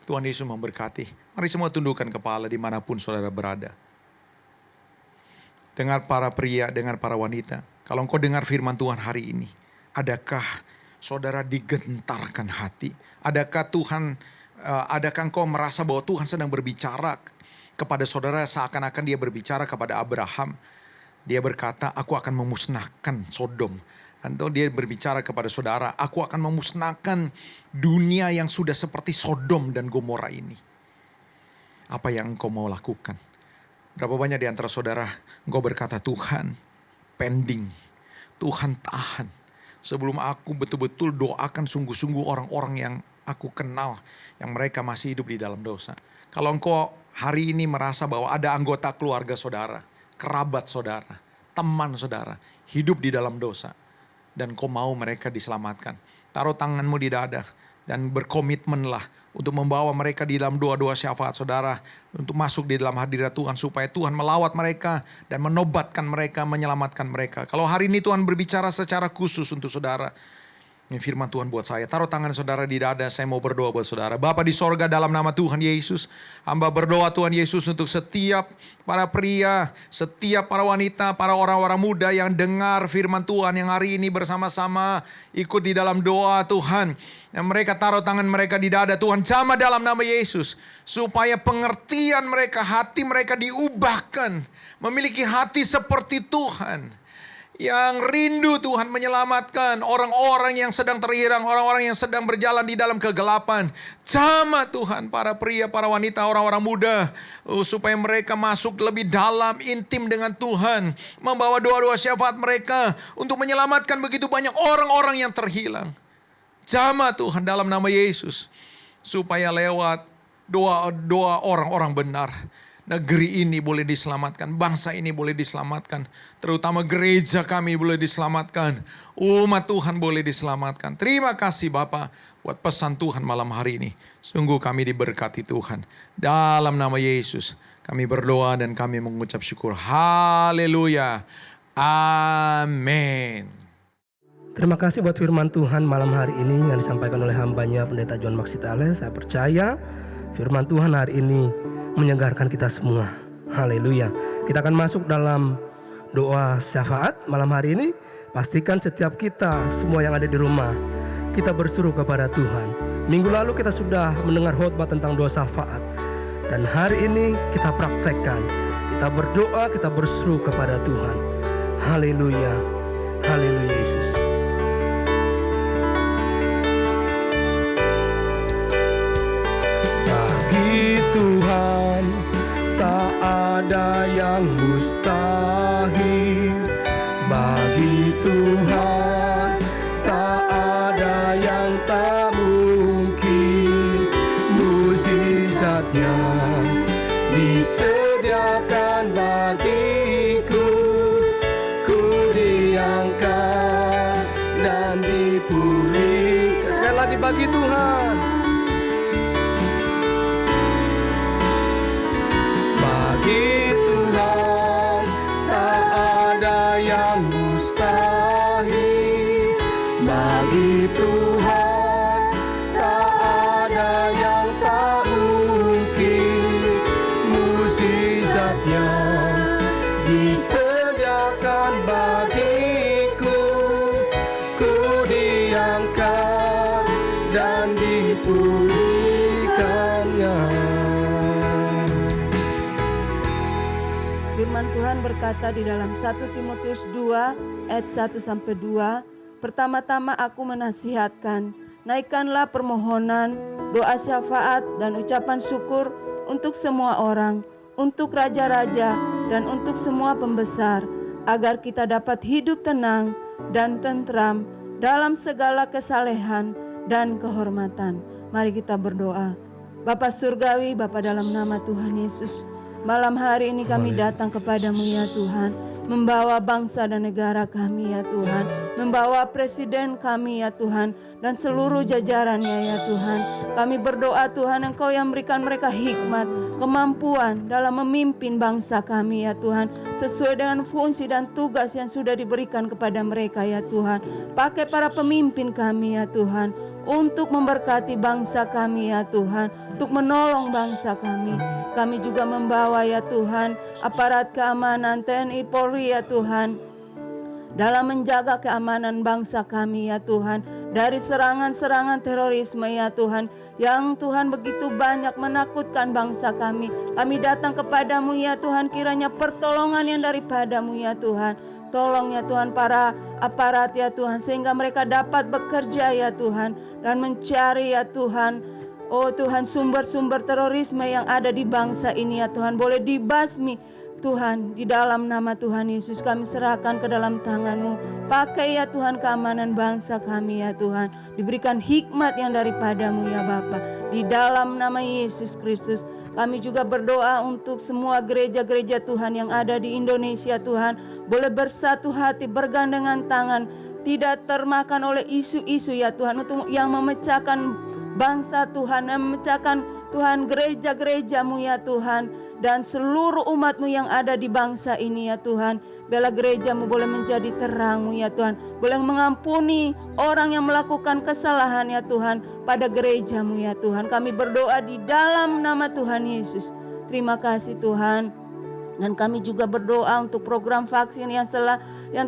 Tuhan Yesus memberkati. Mari semua tundukkan kepala dimanapun saudara berada. Dengar para pria, dengar para wanita. Kalau engkau dengar firman Tuhan hari ini, adakah saudara digentarkan hati? Adakah engkau merasa bahwa Tuhan sedang berbicara kepada saudara seakan-akan dia berbicara kepada Abraham? Dia berkata, aku akan memusnahkan Sodom. Atau dia berbicara kepada saudara, aku akan memusnahkan dunia yang sudah seperti Sodom dan Gomora ini. Apa yang engkau mau lakukan? Berapa banyak di antara saudara engkau berkata, Tuhan pending, Tuhan tahan. Sebelum aku betul-betul doakan sungguh-sungguh orang-orang yang aku kenal, yang mereka masih hidup di dalam dosa. Kalau engkau hari ini merasa bahwa ada anggota keluarga saudara, kerabat saudara, teman saudara, hidup di dalam dosa, dan kau mau mereka diselamatkan, taruh tanganmu di dada dan berkomitmenlah untuk membawa mereka di dalam doa-doa syafaat saudara, untuk masuk di dalam hadirat Tuhan supaya Tuhan melawat mereka dan menobatkan mereka, menyelamatkan mereka. Kalau hari ini Tuhan berbicara secara khusus untuk saudara, ini firman Tuhan buat saya. Taruh tangan saudara di dada, saya mau berdoa buat saudara. Bapa di sorga, dalam nama Tuhan Yesus, hamba berdoa Tuhan Yesus untuk setiap para pria, setiap para wanita, para orang-orang muda yang dengar firman Tuhan yang hari ini bersama-sama ikut di dalam doa Tuhan. Yang mereka taruh tangan mereka di dada, Tuhan jamah dalam nama Yesus. Supaya pengertian mereka, hati mereka diubahkan. Memiliki hati seperti Tuhan. Yang rindu Tuhan menyelamatkan orang-orang yang sedang terhirang, orang-orang yang sedang berjalan di dalam kegelapan. Jamah Tuhan para pria, para wanita, orang-orang muda, supaya mereka masuk lebih dalam, intim dengan Tuhan. Membawa doa-doa syafaat mereka untuk menyelamatkan begitu banyak orang-orang yang terhilang. Jamah Tuhan dalam nama Yesus, supaya lewat doa-doa orang-orang benar, negeri ini boleh diselamatkan, bangsa ini boleh diselamatkan, terutama gereja kami boleh diselamatkan, umat Tuhan boleh diselamatkan. Terima kasih Bapa buat pesan Tuhan malam hari ini. Sungguh kami diberkati Tuhan. Dalam nama Yesus kami berdoa dan kami mengucap syukur. Haleluya. Amin. Terima kasih buat firman Tuhan malam hari ini yang disampaikan oleh hambanya Pendeta John Maksitale. Saya percaya firman Tuhan hari ini menyegarkan kita semua. Haleluya. Kita akan masuk dalam doa syafaat malam hari ini. Pastikan setiap kita semua yang ada di rumah, kita berseru kepada Tuhan. Minggu lalu kita sudah mendengar khotbah tentang doa syafaat, dan hari ini kita praktekkan. Kita berdoa, kita berseru kepada Tuhan. Haleluya. Haleluya Yesus. Bagi Tuhan tak ada yang mustahil. Bagi Tuhan tak ada yang tak mungkin. Mukjizatnya disediakan bagiku. Ku diangkat dan dipulihkan. Sekali lagi, bagi Tuhan. Bagi Tuhan tak ada yang mustahil. Bagi Tuhan tak ada yang tak mungkin. Mukjizatnya disediakan bagiku. Ku diangkat dan dipulihkannya. Firman Tuhan berkata di dalam 1 Timotius 2 ayat 1-2, pertama-tama aku menasihatkan, naikkanlah permohonan, doa syafaat dan ucapan syukur untuk semua orang, untuk raja-raja dan untuk semua pembesar, agar kita dapat hidup tenang dan tentram dalam segala kesalehan dan kehormatan. Mari kita berdoa. Bapa Surgawi, Bapa dalam nama Tuhan Yesus, malam hari ini kami datang kepadamu ya Tuhan, membawa bangsa dan negara kami ya Tuhan, membawa presiden kami ya Tuhan, dan seluruh jajarannya ya Tuhan. Kami berdoa Tuhan, Engkau yang memberikan mereka hikmat, kemampuan dalam memimpin bangsa kami ya Tuhan, sesuai dengan fungsi dan tugas yang sudah diberikan kepada mereka ya Tuhan. Pakai para pemimpin kami ya Tuhan, untuk memberkati bangsa kami ya Tuhan, untuk menolong bangsa kami. Kami juga membawa ya Tuhan aparat keamanan TNI Polri ya Tuhan, dalam menjaga keamanan bangsa kami ya Tuhan, dari serangan-serangan terorisme ya Tuhan, yang Tuhan begitu banyak menakutkan bangsa kami. Kami datang kepadamu ya Tuhan, kiranya pertolongan yang daripadamu ya Tuhan. Tolong ya Tuhan para aparat ya Tuhan, sehingga mereka dapat bekerja ya Tuhan, dan mencari ya Tuhan, oh Tuhan, sumber-sumber terorisme yang ada di bangsa ini ya Tuhan, boleh dibasmi Tuhan. Di dalam nama Tuhan Yesus kami serahkan ke dalam tangan-Mu. Pakai ya Tuhan keamanan bangsa kami ya Tuhan, diberikan hikmat yang daripadamu ya Bapa. Di dalam nama Yesus Kristus kami juga berdoa untuk semua gereja-gereja Tuhan yang ada di Indonesia Tuhan, boleh bersatu hati, bergandengan tangan, tidak termakan oleh isu-isu ya Tuhan, untuk yang memecahkan bangsa Tuhan, yang memecahkan Tuhan gereja-gerejamu ya Tuhan, dan seluruh umatmu yang ada di bangsa ini ya Tuhan. Biarlah gerejamu boleh menjadi terangmu ya Tuhan, boleh mengampuni orang yang melakukan kesalahan ya Tuhan pada gerejamu ya Tuhan. Kami berdoa di dalam nama Tuhan Yesus. Terima kasih Tuhan. Dan kami juga berdoa untuk program vaksin yang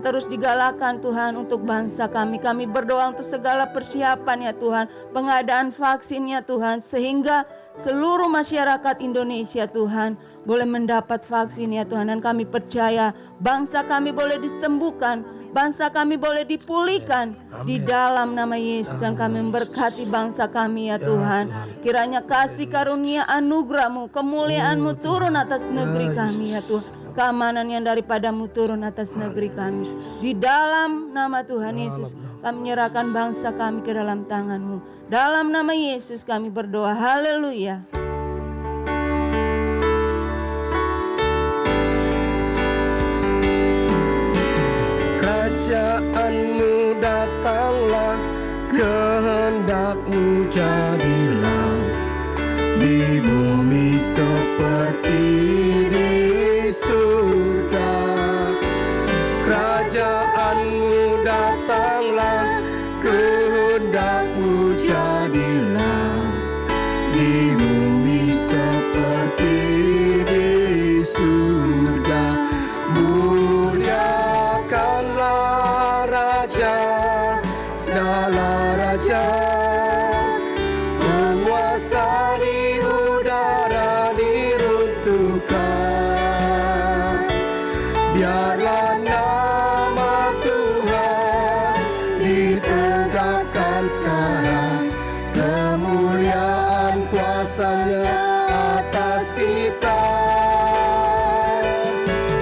terus digalakan Tuhan untuk bangsa kami. Kami berdoa untuk segala persiapan ya Tuhan, pengadaan vaksin ya Tuhan, sehingga seluruh masyarakat Indonesia Tuhan boleh mendapat vaksin ya Tuhan. Dan kami percaya bangsa kami boleh disembuhkan, bangsa kami boleh dipulihkan di dalam nama Yesus. Dan kami memberkati bangsa kami ya Tuhan. Kiranya kasih karunia anugerah-Mu, kemuliaan-Mu turun atas negeri kami ya Tuhan. Keamanan yang daripadamu turun atas negeri kami. Di dalam nama Tuhan Yesus kami menyerahkan bangsa kami ke dalam tangan-Mu. Dalam nama Yesus kami berdoa. Haleluya. Kerajaan-Mu datanglah, kehendak-Mu jadilah, di bumi seperti di surga. Kerajaan-Mu datanglah, kehendak-Mu jadilah, di bumi seperti di surga. segala raja, penguasa di udara diruntuhkan. Biarlah nama Tuhan ditegakkan sekarang, kemuliaan kuasa-Nya atas kita.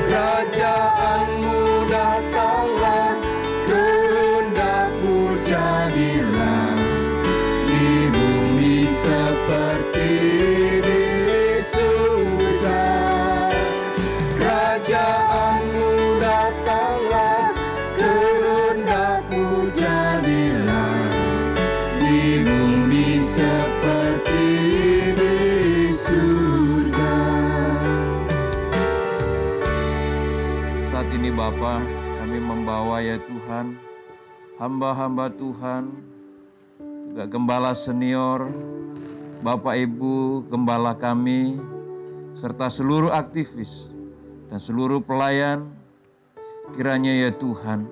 Kerajaan-Mu datanglah, kehendak-Mu jadilah, di bumi seperti di surga. Kerajaan-Mu datanglah, kehendak-Mu jadilah, di bumi seperti di surga. Saat ini Bapa, kami membawa ya Tuhan, hamba-hamba Tuhan, juga gembala senior, Bapak Ibu, gembala kami, serta seluruh aktivis dan seluruh pelayan, kiranya ya Tuhan,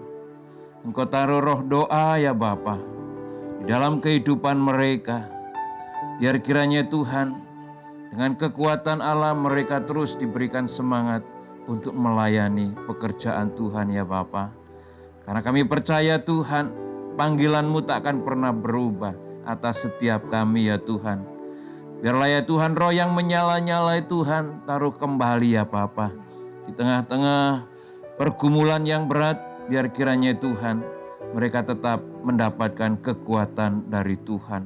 Engkau taruh roh doa ya Bapa di dalam kehidupan mereka, biar kiranya Tuhan, dengan kekuatan Allah mereka terus diberikan semangat untuk melayani pekerjaan Tuhan ya Bapa. Karena kami percaya Tuhan, panggilan-Mu tak akan pernah berubah atas setiap kami ya Tuhan. Biarlah ya Tuhan, roh yang menyala-nyala Tuhan, taruh kembali ya Bapa. Di tengah-tengah pergumulan yang berat, biar kiranya Tuhan, mereka tetap mendapatkan kekuatan dari Tuhan.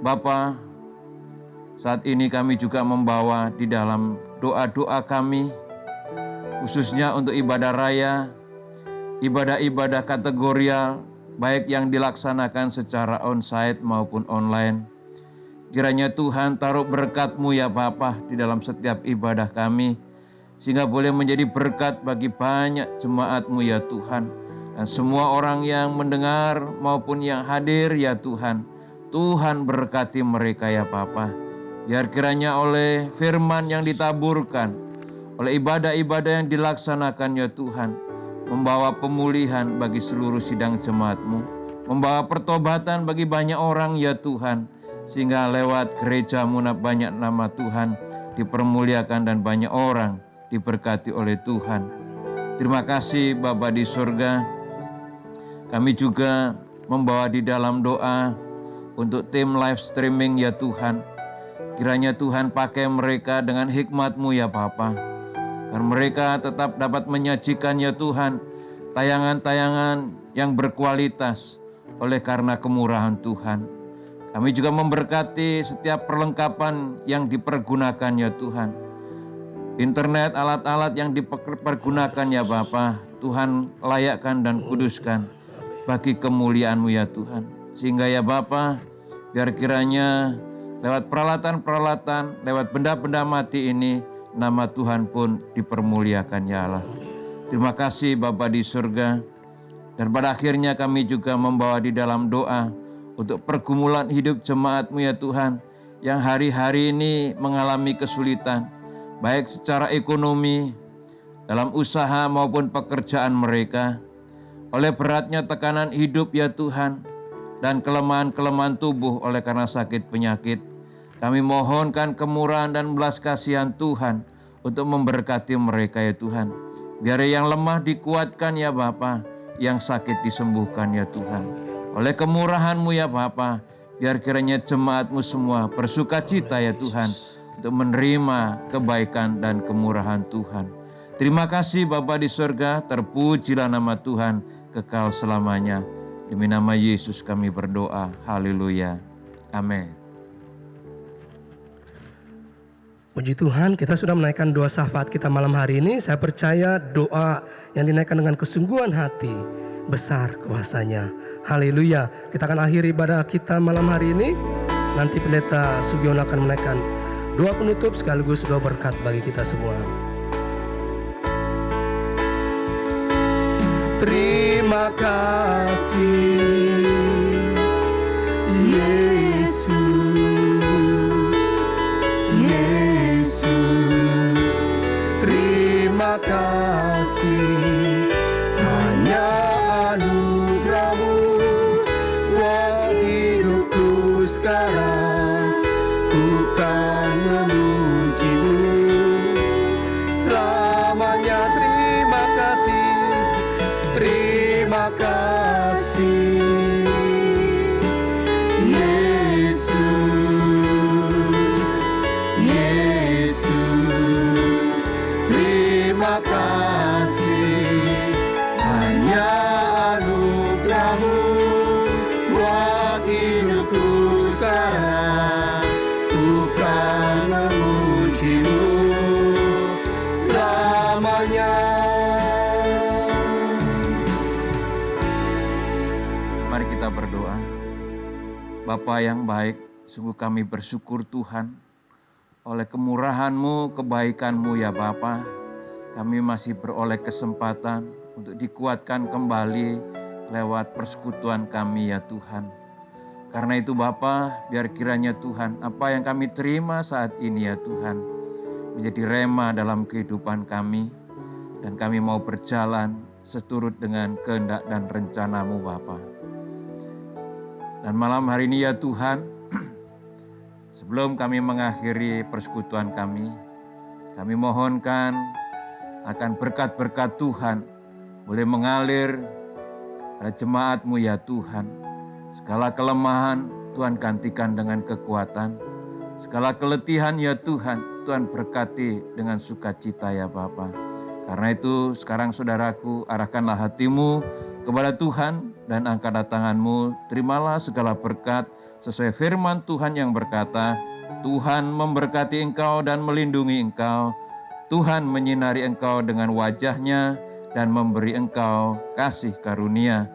Bapa, saat ini kami juga membawa di dalam doa-doa kami, khususnya untuk ibadah raya, ibadah-ibadah kategorial, baik yang dilaksanakan secara onsite maupun online. Kiranya Tuhan taruh berkat-Mu ya Bapa di dalam setiap ibadah kami, sehingga boleh menjadi berkat bagi banyak jemaat-Mu ya Tuhan. Dan semua orang yang mendengar maupun yang hadir ya Tuhan, Tuhan berkati mereka ya Bapa. Biar kiranya oleh firman yang ditaburkan, oleh ibadah-ibadah yang dilaksanakan ya Tuhan, membawa pemulihan bagi seluruh sidang jemaat-Mu, membawa pertobatan bagi banyak orang ya Tuhan, sehingga lewat gereja-Mu banyak nama Tuhan dipermuliakan dan banyak orang diberkati oleh Tuhan. Terima kasih Bapa di surga. Kami juga membawa di dalam doa untuk tim live streaming ya Tuhan. Kiranya Tuhan pakai mereka dengan hikmat-Mu ya Bapa. Dan mereka tetap dapat menyajikan ya Tuhan tayangan-tayangan yang berkualitas oleh karena kemurahan Tuhan. Kami juga memberkati setiap perlengkapan yang dipergunakan ya Tuhan. Internet, alat-alat yang dipergunakan ya Bapa, Tuhan layakkan dan kuduskan bagi kemuliaan-Mu ya Tuhan. Sehingga ya Bapa, biar kiranya lewat peralatan-peralatan, lewat benda-benda mati ini, nama Tuhan pun dipermuliakan ya Allah. Terima kasih Bapa di surga. Dan pada akhirnya kami juga membawa di dalam doa untuk pergumulan hidup jemaat-Mu ya Tuhan, yang hari-hari ini mengalami kesulitan, baik secara ekonomi, dalam usaha maupun pekerjaan mereka, oleh beratnya tekanan hidup ya Tuhan, dan kelemahan-kelemahan tubuh oleh karena sakit penyakit. Kami mohonkan kemurahan dan belas kasihan Tuhan untuk memberkati mereka ya Tuhan. Biar yang lemah dikuatkan ya Bapa, yang sakit disembuhkan ya Tuhan. Oleh kemurahan-Mu ya Bapa, biar kiranya jemaat-Mu semua bersukacita ya Tuhan, untuk menerima kebaikan dan kemurahan Tuhan. Terima kasih Bapa di surga, terpujilah nama Tuhan kekal selamanya. Demi nama Yesus kami berdoa, haleluya, amin. Puji Tuhan, kita sudah menaikkan doa syafaat kita malam hari ini. Saya percaya doa yang dinaikkan dengan kesungguhan hati, besar kuasanya. Haleluya. Kita akan akhiri ibadah kita malam hari ini. Nanti Pendeta Sugiono akan menaikkan doa penutup sekaligus doa berkat bagi kita semua. Terima kasih Yesus, Yesus. Terima kasih hanya anugerah-Mu. terima kasih. Yesus, Yesus, terima kasih. Hanya anugerah-Mu buat hidupku sekarang. Ku kan memuji-Mu selamanya. Mari kita berdoa. Bapa yang baik, sungguh kami bersyukur Tuhan oleh kemurahan-Mu, kebaikan-Mu ya Bapa. Kami masih beroleh kesempatan untuk dikuatkan kembali lewat persekutuan kami ya Tuhan. Karena itu Bapa, biar kiranya Tuhan apa yang kami terima saat ini ya Tuhan menjadi rema dalam kehidupan kami. Dan kami mau berjalan seturut dengan kehendak dan rencana-Mu Bapa. Dan malam hari ini ya Tuhan, sebelum kami mengakhiri persekutuan kami mohonkan akan berkat-berkat Tuhan boleh mengalir pada jemaat-Mu ya Tuhan. Segala kelemahan Tuhan gantikan dengan kekuatan. Segala keletihan ya Tuhan, Tuhan berkati dengan sukacita ya Bapa. Karena itu sekarang saudaraku, arahkanlah hatimu kepada Tuhan dan angkatlah tanganmu. Terimalah segala berkat sesuai firman Tuhan yang berkata, Tuhan memberkati engkau dan melindungi engkau. Tuhan menyinari engkau dengan wajah-Nya dan memberi engkau kasih karunia.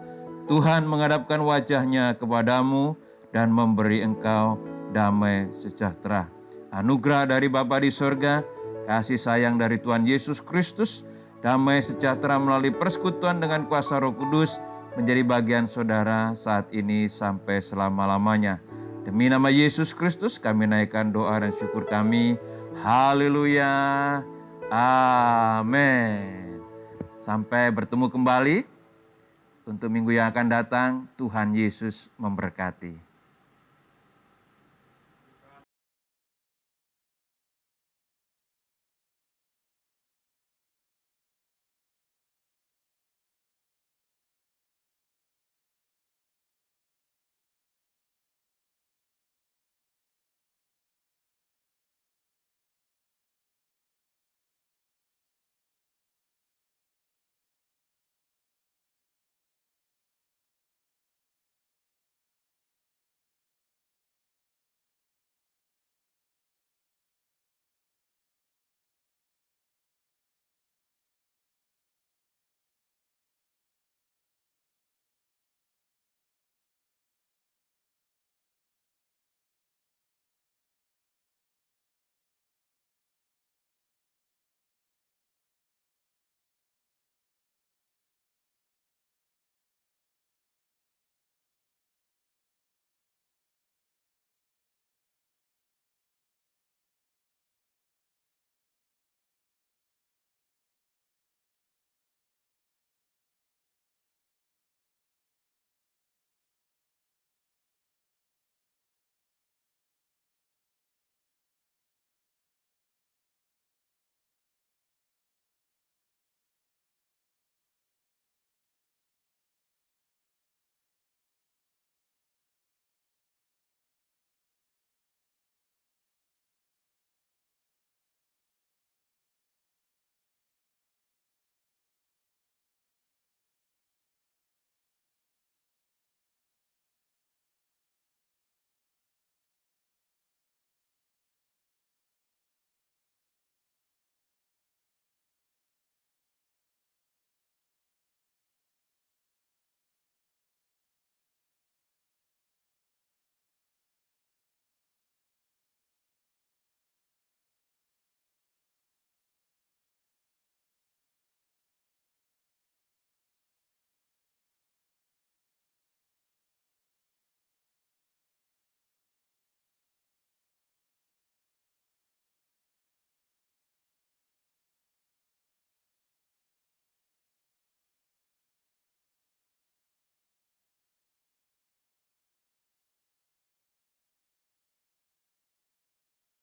Tuhan menghadapkan wajah-Nya kepadamu dan memberi engkau damai sejahtera. Anugerah dari Bapa di sorga, kasih sayang dari Tuhan Yesus Kristus, damai sejahtera melalui persekutuan dengan kuasa Roh Kudus menjadi bagian saudara saat ini sampai selama-lamanya. Demi nama Yesus Kristus kami naikkan doa dan syukur kami. Haleluya. Amin. Sampai bertemu kembali untuk minggu yang akan datang. Tuhan Yesus memberkati.